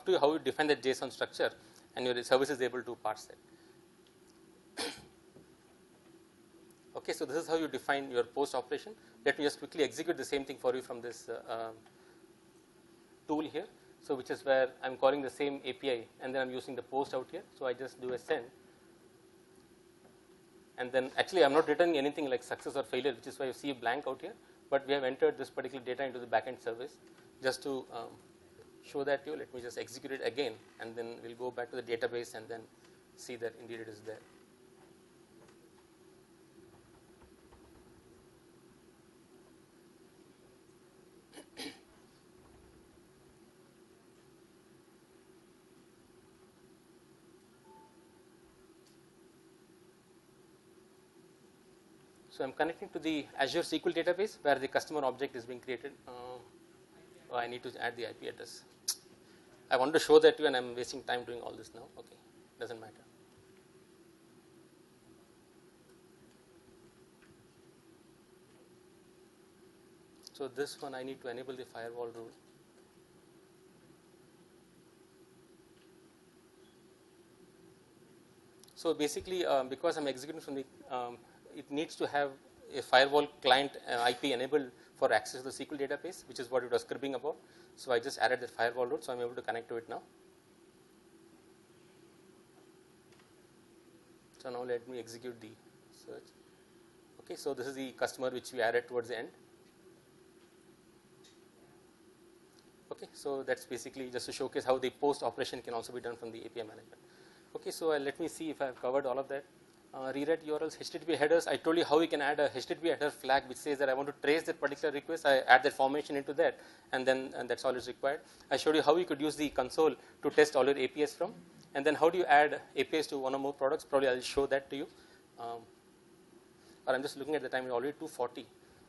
to you how you define that JSON structure, and your service is able to parse that. Okay, so this is how you define your post operation. Let me just quickly execute the same thing for you from this tool here. So which is where I'm calling the same API, and then I'm using the post out here. So I just do a send, and then actually I'm not returning anything like success or failure, which is why you see a blank out here. But we have entered this particular data into the backend service. Just to show that to you, let me just execute it again, and then we'll go back to the database and then see that indeed it is there. So I'm connecting to the Azure SQL database where the customer object is being created. I need to add the IP address. I want to show that to you, and I'm wasting time doing all this now. Okay, doesn't matter. So this one I need to enable the firewall rule. So basically, because I'm executing from the, it needs to have a firewall client IP enabled for access to the SQL database, which is what it was scribbling about. So I just added that firewall rule, so I'm able to connect to it now. So now let me execute the search. Okay, so this is the customer which we added towards the end. Okay, so that's basically just to showcase how the post operation can also be done from the API management. Okay, so let me see if I have covered all of that. Rewrite URLs, HTTP headers. I told you how we can add a HTTP header flag which says that I want to trace that particular request. I add that formation into that, and then that's all is required. I showed you how you could use the console to test all your APIs from, and then how do you add APIs to one or more products. Probably I'll show that to you. Or I'm just looking at the time, it's already 2:40.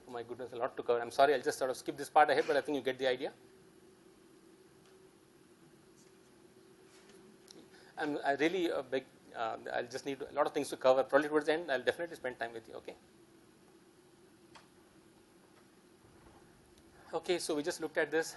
Oh my goodness, a lot to cover. I'm sorry, I'll just sort of skip this part ahead, but I think you get the idea. I really beg. I'll just need a lot of things to cover. Probably towards the end, I'll definitely spend time with you. Okay. Okay, so we just looked at this.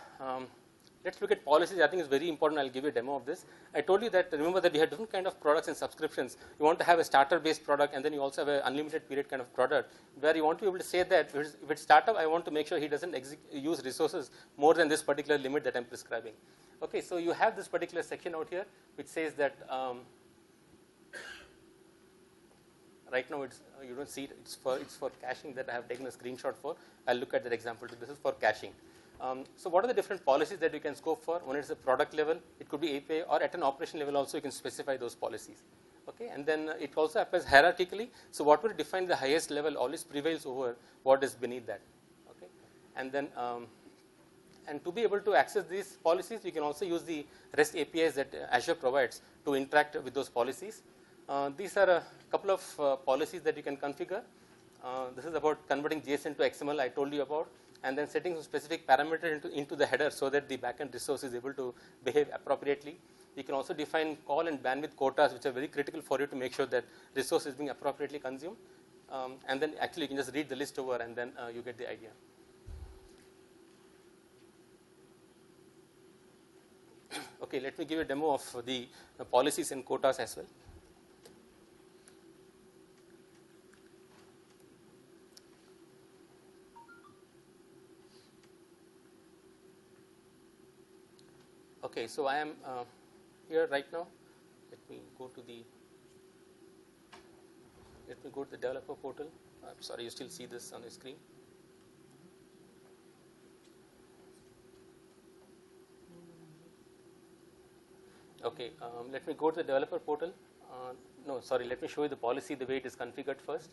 Let's look at policies. I think it's very important. I'll give you a demo of this. I told you that, remember that we have different kind of products and subscriptions. You want to have a starter-based product, and then you also have an unlimited period kind of product, where you want to be able to say that if it's startup, I want to make sure he doesn't use resources more than this particular limit that I'm prescribing. Okay, so you have this particular section out here which says that right now it's you don't see it. It's for caching that I have taken a screenshot for. I'll look at that example too. This is for caching. So what are the different policies that you can scope for? When it's a product level, it could be API, or at an operation level also you can specify those policies. Okay, and then it also applies hierarchically. So what will define the highest level always prevails over what is beneath that. Okay, and then and to be able to access these policies, we can also use the REST APIs that Azure provides to interact with those policies. These are a couple of policies that you can configure. This is about converting JSON to XML I told you about, and then setting some specific parameter into the header so that the backend resource is able to behave appropriately. You can also define call and bandwidth quotas, which are very critical for you to make sure that resource is being appropriately consumed. And then actually you can just read the list over, and then you get the idea. Okay, let me give you a demo of the policies and quotas as well. Okay, so I am here right now. Let me go to the developer portal. I'm sorry, you still see this on the screen. Okay, let me go to the developer portal. No, sorry, let me show you the policy, the way it is configured first,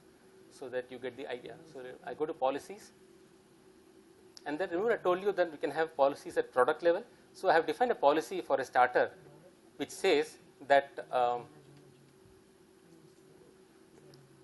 so that you get the idea. So I go to policies, and then remember I told you that we can have policies at product level. So I have defined a policy for a starter, which says that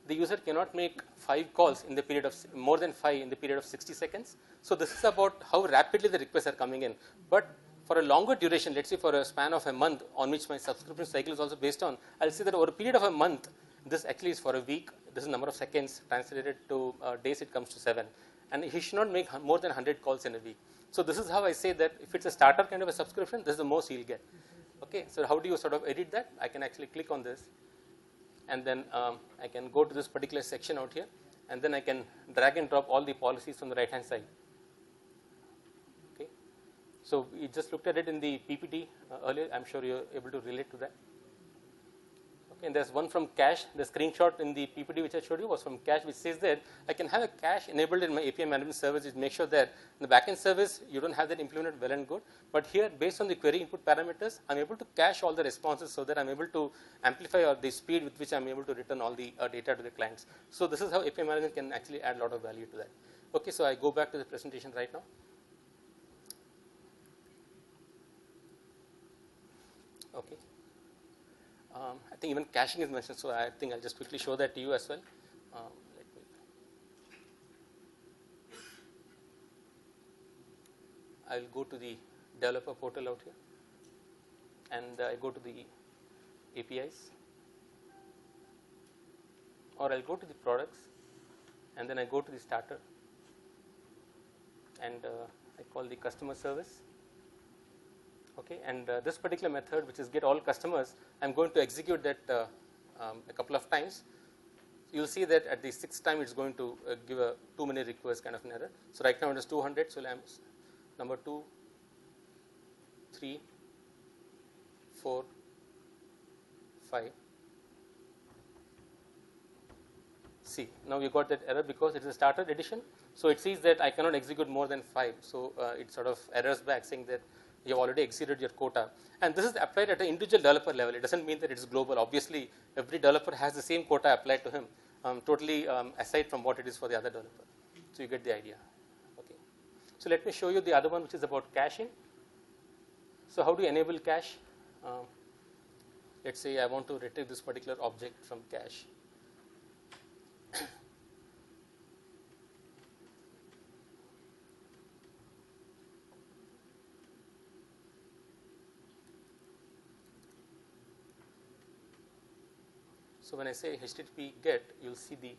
the user cannot make 5 calls in the period of more than 5 in the period of 60 seconds. So this is about how rapidly the requests are coming in. But for a longer duration, let's say for a span of a month, on which my subscription cycle is also based on, I'll say that over a period of a month, this actually is for a week. This is number of seconds translated to days. It comes to 7, and he should not make more than 100 calls in a week. So this is how I say that if it's a starter kind of a subscription, this is the most he'll get. Okay, so how do you sort of edit that? I can actually click on this, and then I can go to this particular section out here, and then I can drag and drop all the policies from the right hand side. Okay, so we just looked at it in the PPT earlier. I'm sure you're able to relate to that. Okay, and there's one from cache. The screenshot in the PPT which I showed you was from cache, which says that I can have a cache enabled in my API management service, which makes sure that in the backend service you don't have that implemented well and good. But here, based on the query input parameters, I'm able to cache all the responses so that I'm able to amplify the speed with which I'm able to return all the data to the clients. So this is how API management can actually add a lot of value to that. Okay, so I go back to the presentation right now. Okay. I think even caching is mentioned, so I think I'll just quickly show that to you as well. I'll go to the developer portal out here, and I go to the APIs, or I'll go to the products, and then I go to the starter, and I call the customer service. Okay, and this particular method, which is get all customers, I'm going to execute that a couple of times. You'll see that at the 6th time it's going to give a too many requests kind of an error. So right now it is 200. So I'm number 2, 3, 4, 5. See, now you got that error because it is a starter edition. So it sees that I cannot execute more than 5. So it sort of errors back saying that you have already exceeded your quota. And this is applied at an individual developer level. It doesn't mean that it is global. Obviously, every developer has the same quota applied to him, totally aside from what it is for the other developer. So you get the idea. Okay. So let me show you the other one, which is about caching. So how do you enable cache? Let's say I want to retrieve this particular object from cache. So when I say HTTP GET, you'll see the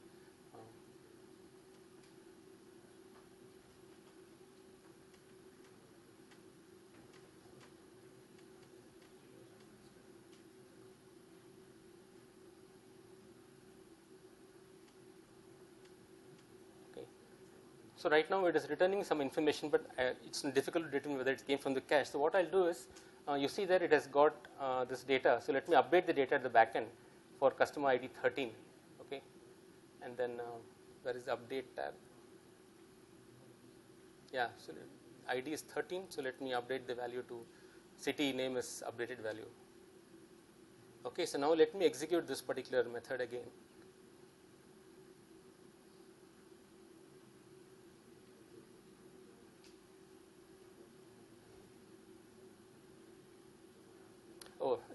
okay. So right now it is returning some information, but it's difficult to determine whether it came from the cache. So what I'll do is, you see that it has got this data. So let me update the data at the backend for customer ID 13, okay, and then where is the update tab? Yeah, so ID is 13, so let me update the value to city name is updated value. Okay, so now let me execute this particular method again.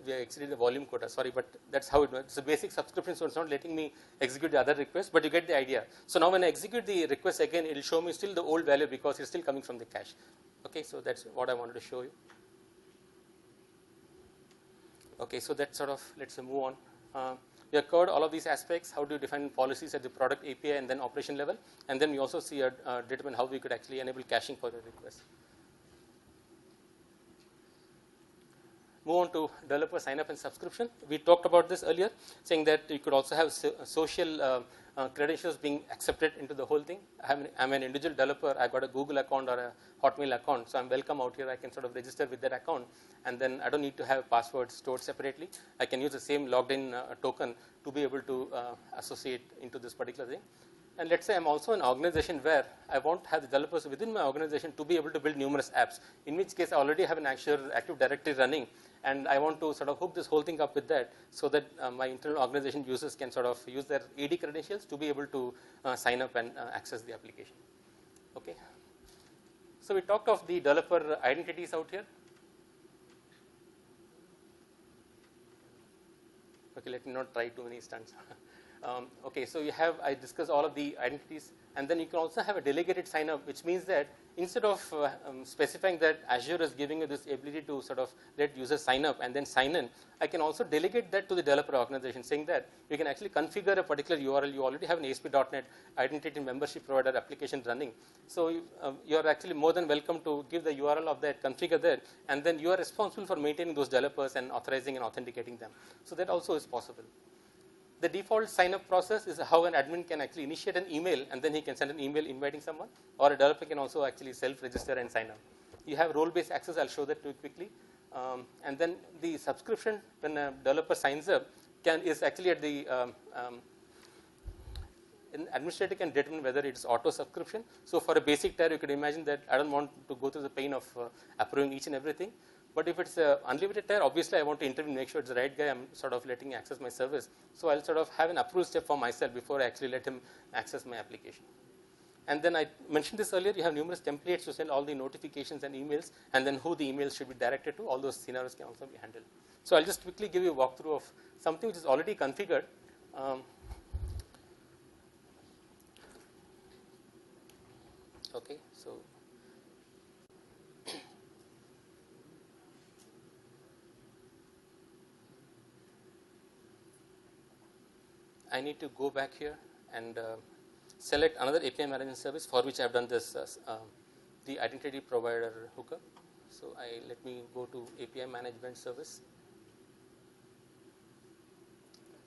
we exceeded the volume quota. Sorry, but that's how it works. It's a basic subscription, so it's not letting me execute the other request, but you get the idea. So now when I execute the request again, it will show me still the old value because it's still coming from the cache. Okay, so that's what I wanted to show you. Okay, so that sort of, let's move on. We have covered all of these aspects. How do you define policies at the product API and then operation level, and then we also see determine how we could actually enable caching for the request. Move on to developer sign up and subscription. We talked about this earlier, saying that you could also have social credentials being accepted into the whole thing. I'm an individual developer. I've got a Google account or a Hotmail account, so I'm welcome out here. I can sort of register with that account, and then I don't need to have a password stored separately. I can use the same logged in token to be able to associate into this particular thing. And let's say I'm also an organization where I want to have the developers within my organization to be able to build numerous apps, in which case I already have an Azure Active Directory running, and I want to sort of hook this whole thing up with that, so that my internal organization users can sort of use their AD credentials to be able to sign up and access the application. Okay. So we talked of the developer identities out here. Okay, let me not try too many stunts. Okay, so you have, I discussed all of the identities, and then you can also have a delegated sign up, which means that instead of specifying that Azure is giving you this ability to sort of let users sign up and then sign in, I can also delegate that to the developer organization, saying that you can actually configure a particular URL. You already have an ASP.NET identity membership provider application running. So you are actually more than welcome to give the URL of that, configure that, and then you are responsible for maintaining those developers and authorizing and authenticating them. So that also is possible. The default sign-up process is how an admin can actually initiate an email, and then he can send an email inviting someone, or a developer can also actually self-register and sign up. You have role-based access. I'll show that to you quickly. And then the subscription, when a developer signs up, is actually at the an administrator can determine whether it's auto subscription. So for a basic tier, you could imagine that I don't want to go through the pain of approving each and everything. But if it's an unlimited tier, obviously I want to intervene, make sure it's the right guy. I'm sort of letting access my service. So I'll sort of have an approval step for myself before I actually let him access my application. And then I mentioned this earlier, you have numerous templates to send all the notifications and emails, and then who the emails should be directed to. All those scenarios can also be handled. So I'll just quickly give you a walkthrough of something which is already configured. Okay, so I need to go back here and select another API management service for which I have done this the identity provider hookup. So let me go to API management service,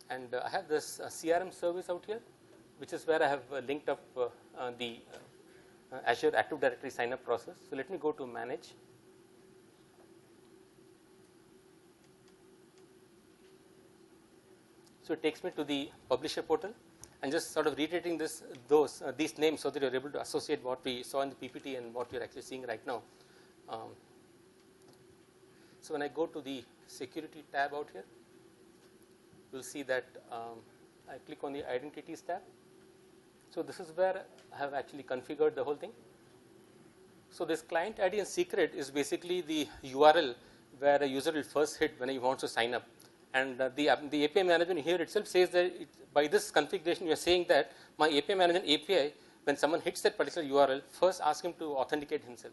and I have this CRM service out here, which is where I have linked up the Azure Active Directory sign up process. So let me go to manage. So it takes me to the publisher portal, and just sort of reiterating these names so that you're able to associate what we saw in the PPT and what you're actually seeing right now. So when I go to the security tab out here, you'll see that I click on the identities tab. So this is where I have actually configured the whole thing. So this client ID and secret is basically the URL where a user will first hit when he wants to sign up. And the API management here itself says that by this configuration, you are saying that my API management API, when someone hits that particular URL, first ask him to authenticate himself.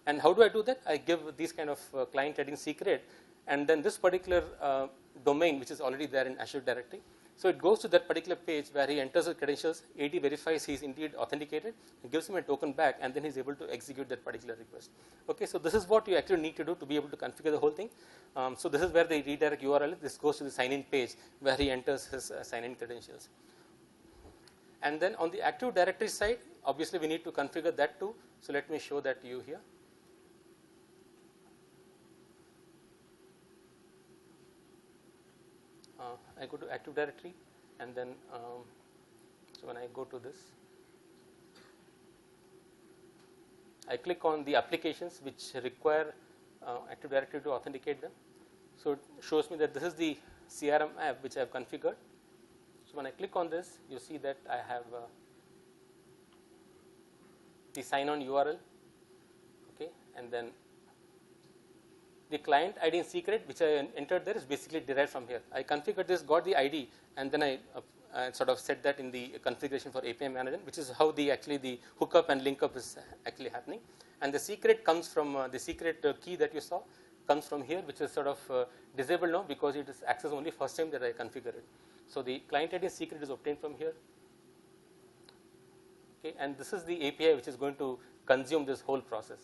And how do I do that? I give these kind of client ID and secret, and then this particular domain, which is already there in Azure Directory. So it goes to that particular page where he enters his credentials, AD verifies he's indeed authenticated, and gives him a token back, and then he's able to execute that particular request. Okay, so this is what you actually need to do to be able to configure the whole thing. So this is where the redirect URL is. This goes to the sign-in page where he enters his sign-in credentials. And then on the Active Directory side, obviously we need to configure that too. So let me show that to you here. I go to Active Directory, and then so when I go to this, I click on the applications which require Active Directory to authenticate them. So it shows me that this is the CRM app which I have configured. So when I click on this, you see that I have the sign-on URL, okay, and then the client ID and secret which I entered there is basically derived from here. I configured this, got the ID, and then I sort of set that in the configuration for API management, which is how the actually the hookup and link up is actually happening. And the secret comes from the secret key that you saw comes from here, which is sort of disabled now because it is accessed only first time that I configure it. So the client ID and secret is obtained from here. Okay, and this is the API which is going to consume this whole process.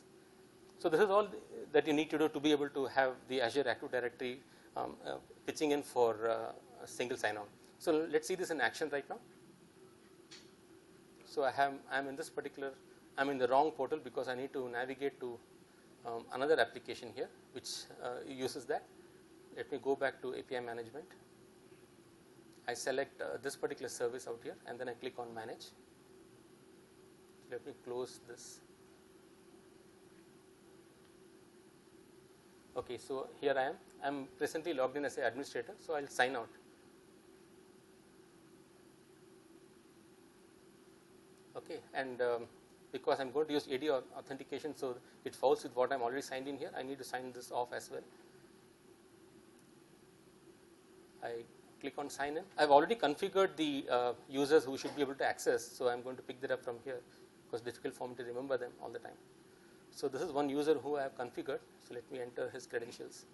So this is all that you need to do to be able to have the Azure Active Directory pitching in for a single sign-on. So let's see this in action right now. So I'm in this particular, I'm in the wrong portal because I need to navigate to another application here which uses that. Let me go back to API management. I select this particular service out here and then I click on manage. Let me close this. Okay, so here I am. I'm presently logged in as an administrator, so I'll sign out. Okay, and because I'm going to use AD authentication, so it falls with what I'm already signed in here. I need to sign this off as well. I click on sign in. I've already configured the users who should be able to access, so I'm going to pick that up from here because it's difficult for me to remember them all the time. So this is one user who I have configured. So let me enter his credentials.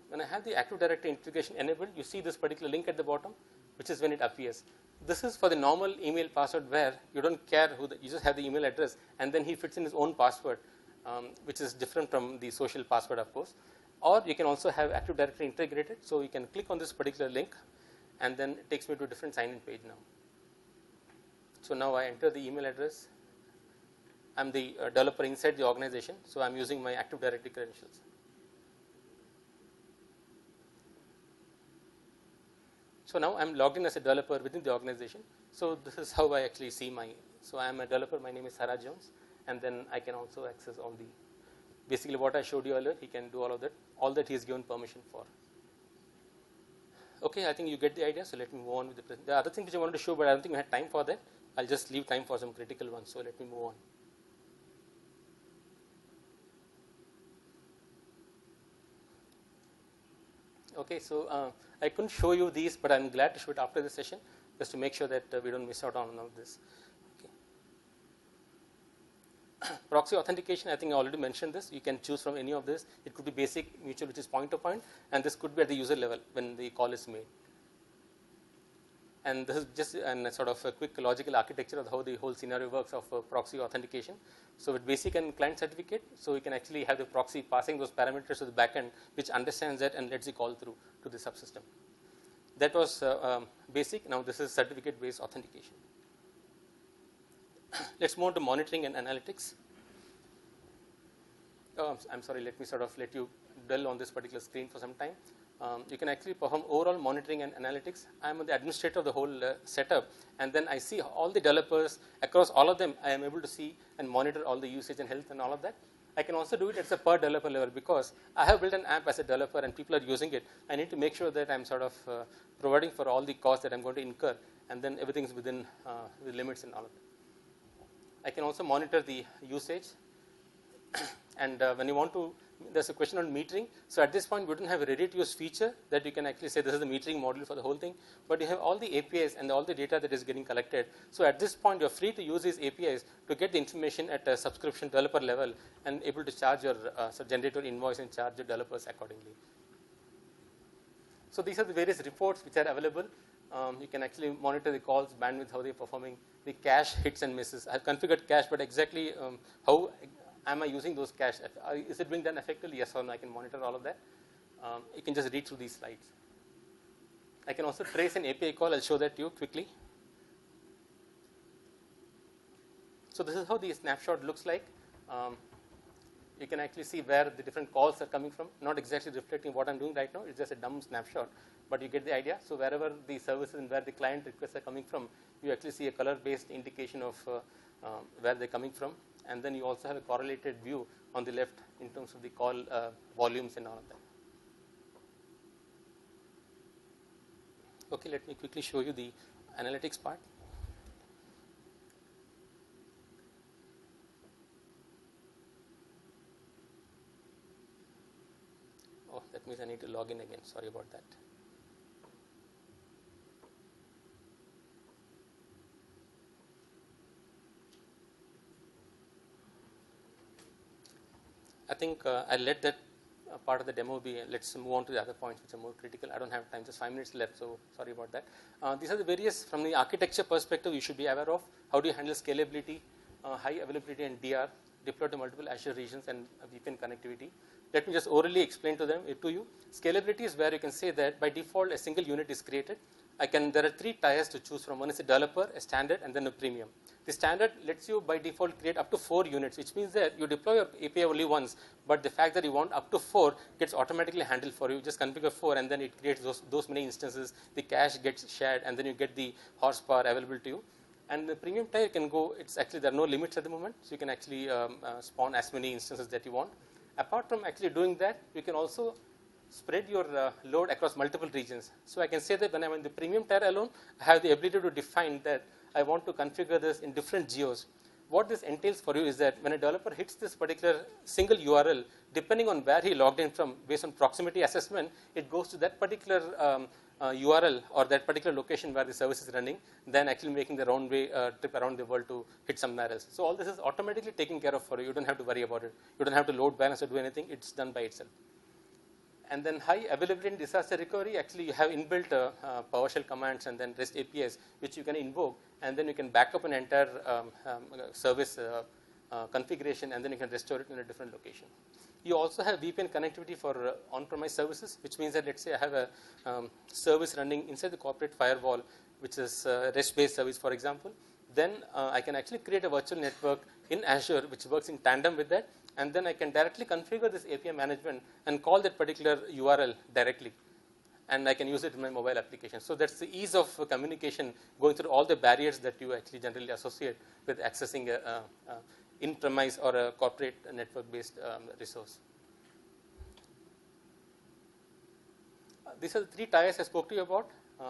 When I have the Active Directory integration enabled, you see this particular link at the bottom, which is when it appears. This is for the normal email password where you don't care who you just have the email address and then he fits in his own password, which is different from the social password, of course. Or you can also have Active Directory integrated. So you can click on this particular link and then it takes me to a different sign-in page now. So now I enter the email address. I'm the developer inside the organization, so I'm using my Active Directory credentials. So now I'm logged in as a developer within the organization. So this is how I actually see my, so I'm a developer, my name is Sarah Jones, and then I can also access all the, basically what I showed you earlier, he can do all that he is given permission for. Okay, I think you get the idea, so let me move on with the other thing which I wanted to show, but I don't think we had time for that. I'll just leave time for some critical ones, so let me move on. Okay, so I couldn't show you these, but I'm glad to show it after the session, just to make sure that we don't miss out on all of this. Okay. Proxy authentication, I think I already mentioned this. You can choose from any of this. It could be basic, mutual, which is point to point, and this could be at the user level when the call is made. And this is just a sort of a quick logical architecture of how the whole scenario works of proxy authentication. So with basic and client certificate, so you can actually have the proxy passing those parameters to the backend, which understands that and lets the call through to the subsystem. That was basic. Now this is certificate based authentication. Let's move on to monitoring and analytics. Oh, I'm sorry, let me sort of let you dwell on this particular screen for some time. You can actually perform overall monitoring and analytics. I'm the administrator of the whole setup, and then I see all the developers across all of them. I am able to see and monitor all the usage and health and all of that. I can also do it at a per developer level because I have built an app as a developer and people are using it. I need to make sure that I'm sort of providing for all the costs that I'm going to incur, and then everything is within the limits and all of that. I can also monitor the usage, and when you want to, there's a question on metering. So at this point, we don't have a ready-to-use feature that you can actually say this is the metering module for the whole thing, but you have all the APIs and all the data that is getting collected. So at this point, you're free to use these APIs to get the information at a subscription developer level and able to charge your so generate your invoice and charge your developers accordingly. So these are the various reports which are available. You can actually monitor the calls, bandwidth, how they're performing, the cache hits and misses. I've configured cache, but exactly how am I using those cache? Is it being done effectively? Yes or no? I can monitor all of that. You can just read through these slides. I can also trace an API call. I'll show that to you quickly. So this is how the snapshot looks like. You can actually see where the different calls are coming from. Not exactly reflecting what I'm doing right now. It's just a dumb snapshot, but you get the idea. So wherever the services and where the client requests are coming from, you actually see a color-based indication of where they're coming from. And then you also have a correlated view on the left in terms of the call volumes and all of that. Okay, let me quickly show you the analytics part. That means I need to log in again. Sorry about that. I think I'll let that part of the demo be. Let's move on to the other points which are more critical. I don't have time, just 5 minutes left, so sorry about that. These are the various, from the architecture perspective, you should be aware of. How do you handle scalability, high availability and DR, deploy to multiple Azure regions, and VPN connectivity. Let me just orally explain to you. Scalability is where you can say that by default a single unit is created. There are 3 tiers to choose from. One is a developer, a standard, and then a premium. The standard lets you by default create up to 4 units, which means that you deploy your API only once, but the fact that you want up to 4 gets automatically handled for you. Just configure 4 and then it creates those many instances. The cache gets shared and then you get the horsepower available to you. And the premium tier can go, there are no limits at the moment, so you can actually spawn as many instances that you want. Apart from actually doing that, you can also spread your load across multiple regions. So I can say that when I'm in the premium tier alone, I have the ability to define that I want to configure this in different geos. What this entails for you is that when a developer hits this particular single URL, depending on where he logged in from, based on proximity assessment, it goes to that particular URL or that particular location where the service is running, then actually making the round way trip around the world to hit somewhere else. So all this is automatically taken care of for you. You don't have to worry about it. You don't have to load balance or do anything. It's done by itself. And then high availability and disaster recovery, actually you have inbuilt PowerShell commands and then REST APIs which you can invoke, and then you can back up an entire service configuration, and then you can restore it in a different location. You also have VPN connectivity for on-premise services, which means that let's say I have a service running inside the corporate firewall, which is a REST-based service, for example. Then I can actually create a virtual network in Azure which works in tandem with that, and then I can directly configure this API management and call that particular URL directly, and I can use it in my mobile application. So that's the ease of communication, going through all the barriers that you actually generally associate with accessing a in-premise or a corporate network-based resource. These are the 3 tiers I spoke to you about.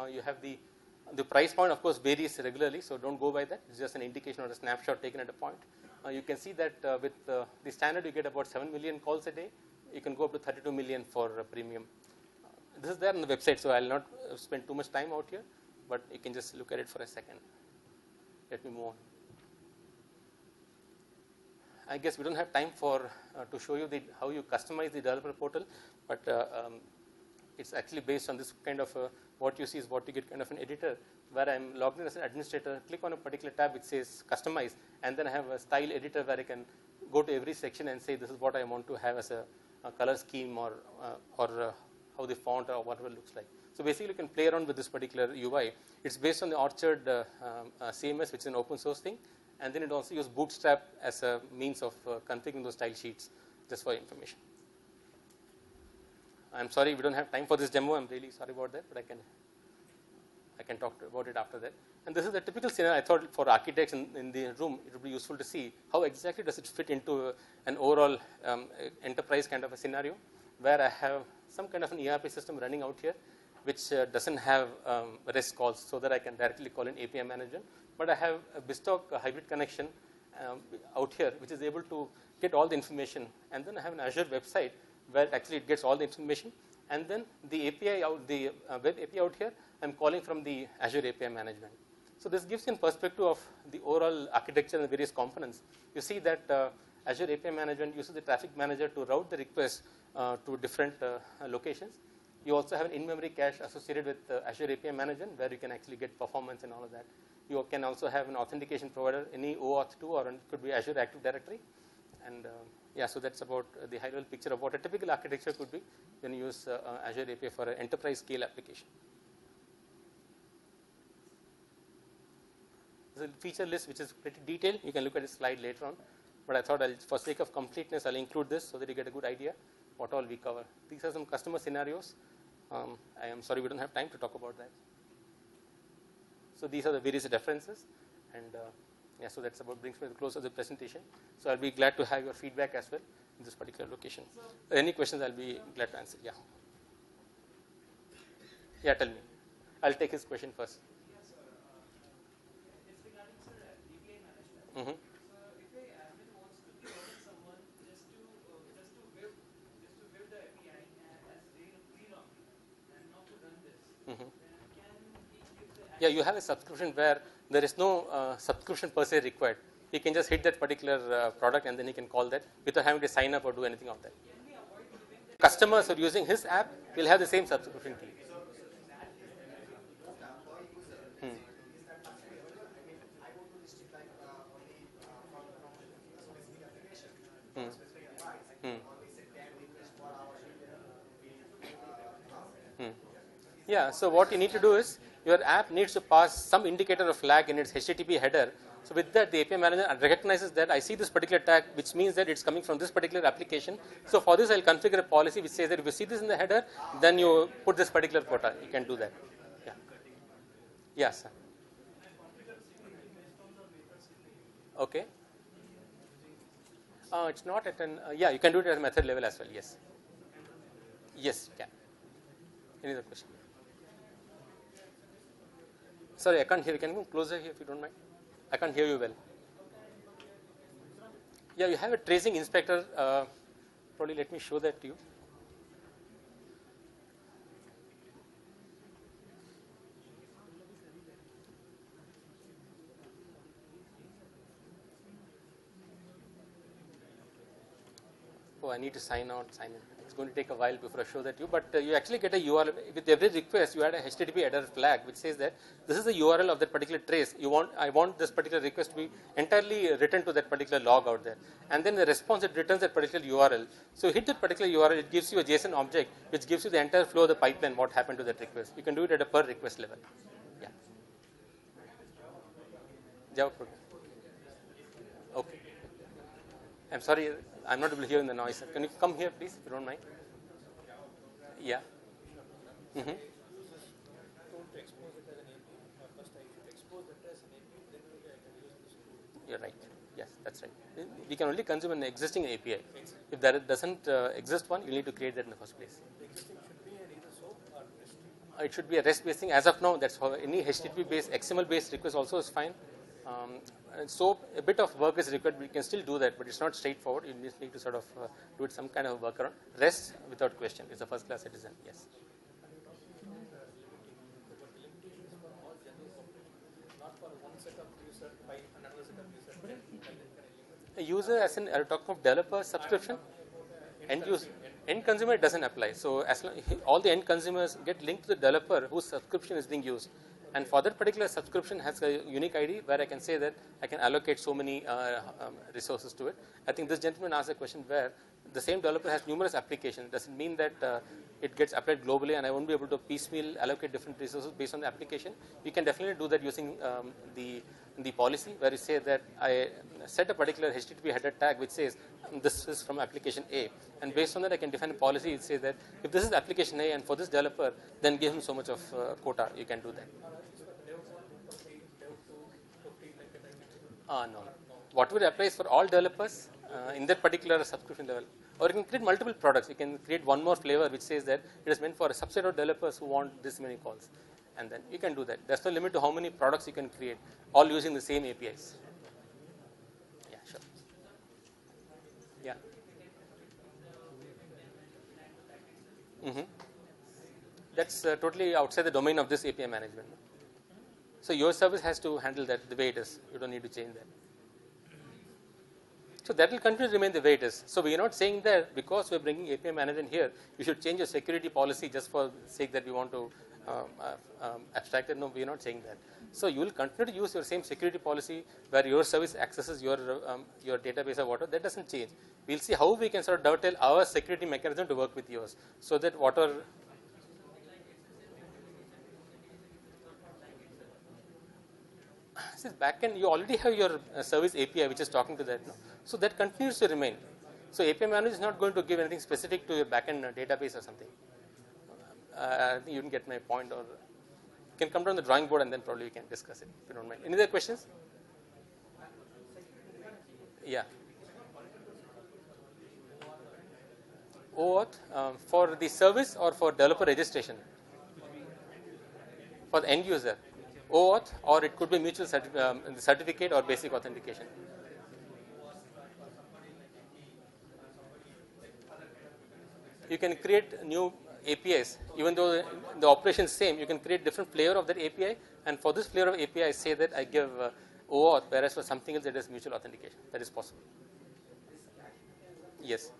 You have the price point, of course, varies regularly, so don't go by that. It's just an indication or a snapshot taken at a point. You can see that with the standard, you get about 7 million calls a day. You can go up to 32 million for premium. This is there on the website, so I'll not spend too much time out here, but you can just look at it for a second. Let me move on. I guess we don't have time for to show you how you customize the developer portal, but it's actually based on this kind of what you see is what you get kind of an editor, where I'm logged in as an administrator, click on a particular tab, it says customize, and then I have a style editor where I can go to every section and say this is what I want to have as a color scheme or how the font or whatever it looks like. So basically you can play around with this particular UI. It's based on the Orchard CMS, which is an open source thing, and then it also uses Bootstrap as a means of configuring those style sheets, just for information. I'm sorry we don't have time for this demo. I'm really sorry about that, but I can talk about it after that. And this is a typical scenario. I thought for architects in the room, it would be useful to see how exactly does it fit into an overall enterprise kind of a scenario, where I have some kind of an ERP system running out here, which doesn't have REST calls, so that I can directly call an API manager. But I have a bespoke hybrid connection out here, which is able to get all the information. And then I have an Azure website where actually it gets all the information. And then the API out, the web API out here, I'm calling from the Azure API management. So this gives you a perspective of the overall architecture and the various components. You see that Azure API management uses the traffic manager to route the request to different locations. You also have an in-memory cache associated with Azure API management, where you can actually get performance and all of that. You can also have an authentication provider, any OAuth 2, or it could be Azure Active Directory. And yeah, so that's about the high-level picture of what a typical architecture could be when you use Azure API for an enterprise scale application. There's a feature list which is pretty detailed. You can look at this slide later on, but I thought for sake of completeness, I'll include this so that you get a good idea what all we cover. These are some customer scenarios. I am sorry we don't have time to talk about that. So these are the various references, and yeah, so that's about brings me to the close of the presentation. So I'll be glad to have your feedback as well in this particular location. Any questions, I'll be glad to answer. Yeah. Yeah, tell me. I'll take his question first. Yes, sir. It's regarding, sir, API management. Mm-hmm. So if a admin wants to call someone just to build the API as Yeah, you have a subscription where there is no subscription per se required. He can just hit that particular product and then he can call that without having to sign up or do anything of that. Customers who are using his app will have the same subscription fee. Hmm. Hmm. Hmm. Hmm. Yeah, so what you need to do is your app needs to pass some indicator of flag in its HTTP header. So with that, the API manager recognizes that I see this particular tag, which means that it's coming from this particular application. So for this, I'll configure a policy which says that if you see this in the header, then you put this particular quota. You can do that. Yeah. Yes. Sir. Okay. It's not at an. Yeah, you can do it at a method level as well. Yes. Yes, you can. Any other question? Sorry, I can't hear you. Can you move closer here if you don't mind? I can't hear you well. Yeah, you have a tracing inspector. Probably let me show that to you. Oh, I need to sign out, sign in. It's going to take a while before I show that to you, but you actually get a URL. With every request, you add a HTTP header flag which says that this is the URL of that particular trace. I want this particular request to be entirely written to that particular log out there. And then the response, it returns that particular URL. So hit that particular URL, it gives you a JSON object which gives you the entire flow of the pipeline, what happened to that request. You can do it at a per request level. Yeah. Java program. Okay. I'm sorry, I'm not able to hear in the noise. Can you come here, please, if you don't mind? Yeah. Mm-hmm. You're right. Yes, that's right. We can only consume an existing API. If there doesn't exist one, you need to create that in the first place. It should be a REST-based thing. As of now, that's how any HTTP-based, XML-based request also is fine. And so a bit of work is required. We can still do that, but it's not straightforward. You just need to sort of do it some kind of workaround. REST, without question, is a first-class citizen. Yes. A user, as in, are you talking of developer subscription? End consumer doesn't apply. So as long, all the end consumers get linked to the developer whose subscription is being used, and for that particular subscription has a unique ID where I can say that I can allocate so many resources to it. I think this gentleman asked a question where the same developer has numerous applications. Does it mean that it gets applied globally and I won't be able to piecemeal allocate different resources based on the application? You can definitely do that using the policy where you say that I set a particular HTTP header tag which says this is from application A, and based on that I can define a policy which says that if this is application A and for this developer, then give him so much of quota. You can do that. No. Whatever applies for all developers in that particular subscription level. Or you can create multiple products. You can create one more flavor which says that it is meant for a subset of developers who want this many calls. And then you can do that. There's no limit to how many products you can create, all using the same APIs. Yeah, sure. Yeah. Mm-hmm. That's totally outside the domain of this API management. So your service has to handle that the way it is. You don't need to change that. So that will continue to remain the way it is. So we are not saying that because we are bringing API management here, you should change your security policy just for the sake that we want to abstract it. No, we are not saying that. So you will continue to use your same security policy where your service accesses your database or whatever. That doesn't change. We'll see how we can sort of dovetail our security mechanism to work with yours, so that whatever. Since backend, you already have your service API which is talking to that. No? So that continues to remain. So API manager is not going to give anything specific to your backend database or something. I think you didn't get my point, or you can come down the drawing board and then probably we can discuss it if you don't mind. Any other questions? Yeah. OAuth for the service or for developer registration? For the end user. OAuth, or it could be mutual certificate or basic authentication. You can create new APIs, even though the operation is same. You can create different flavor of that API And for this flavor of API, I say that I give OAuth, whereas for something else, it is mutual authentication. That is possible. Yes.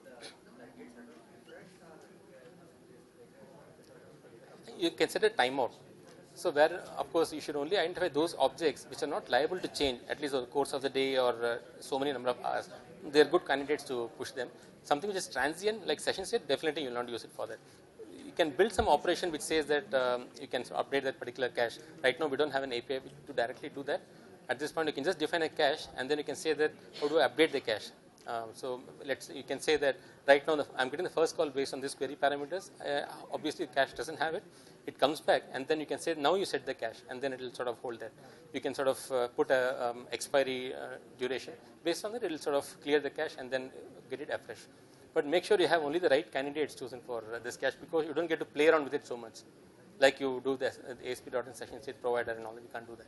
You can set a timeout. So where, of course, you should only identify those objects which are not liable to change at least over the course of the day or so many number of hours. They are good candidates to push them. Something which is transient like session state, definitely you will not use it for that. You can build some operation which says that you can update that particular cache. Right now we don't have an API to directly do that. At this point you can just define a cache and then you can say that how do I update the cache. So you can say that right now I'm getting the first call based on this query parameters. Obviously cache doesn't have it. It comes back and then you can say now you set the cache and then it will sort of hold that. You can sort of put a expiry duration. Based on that it will sort of clear the cache and then get it afresh. But make sure you have only the right candidates chosen for this cache because you don't get to play around with it so much. Like you do the ASP.NET session state provider and all, you can't do that.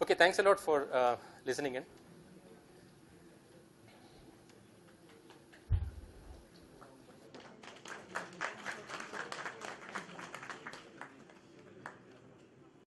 Okay, thanks a lot for listening in.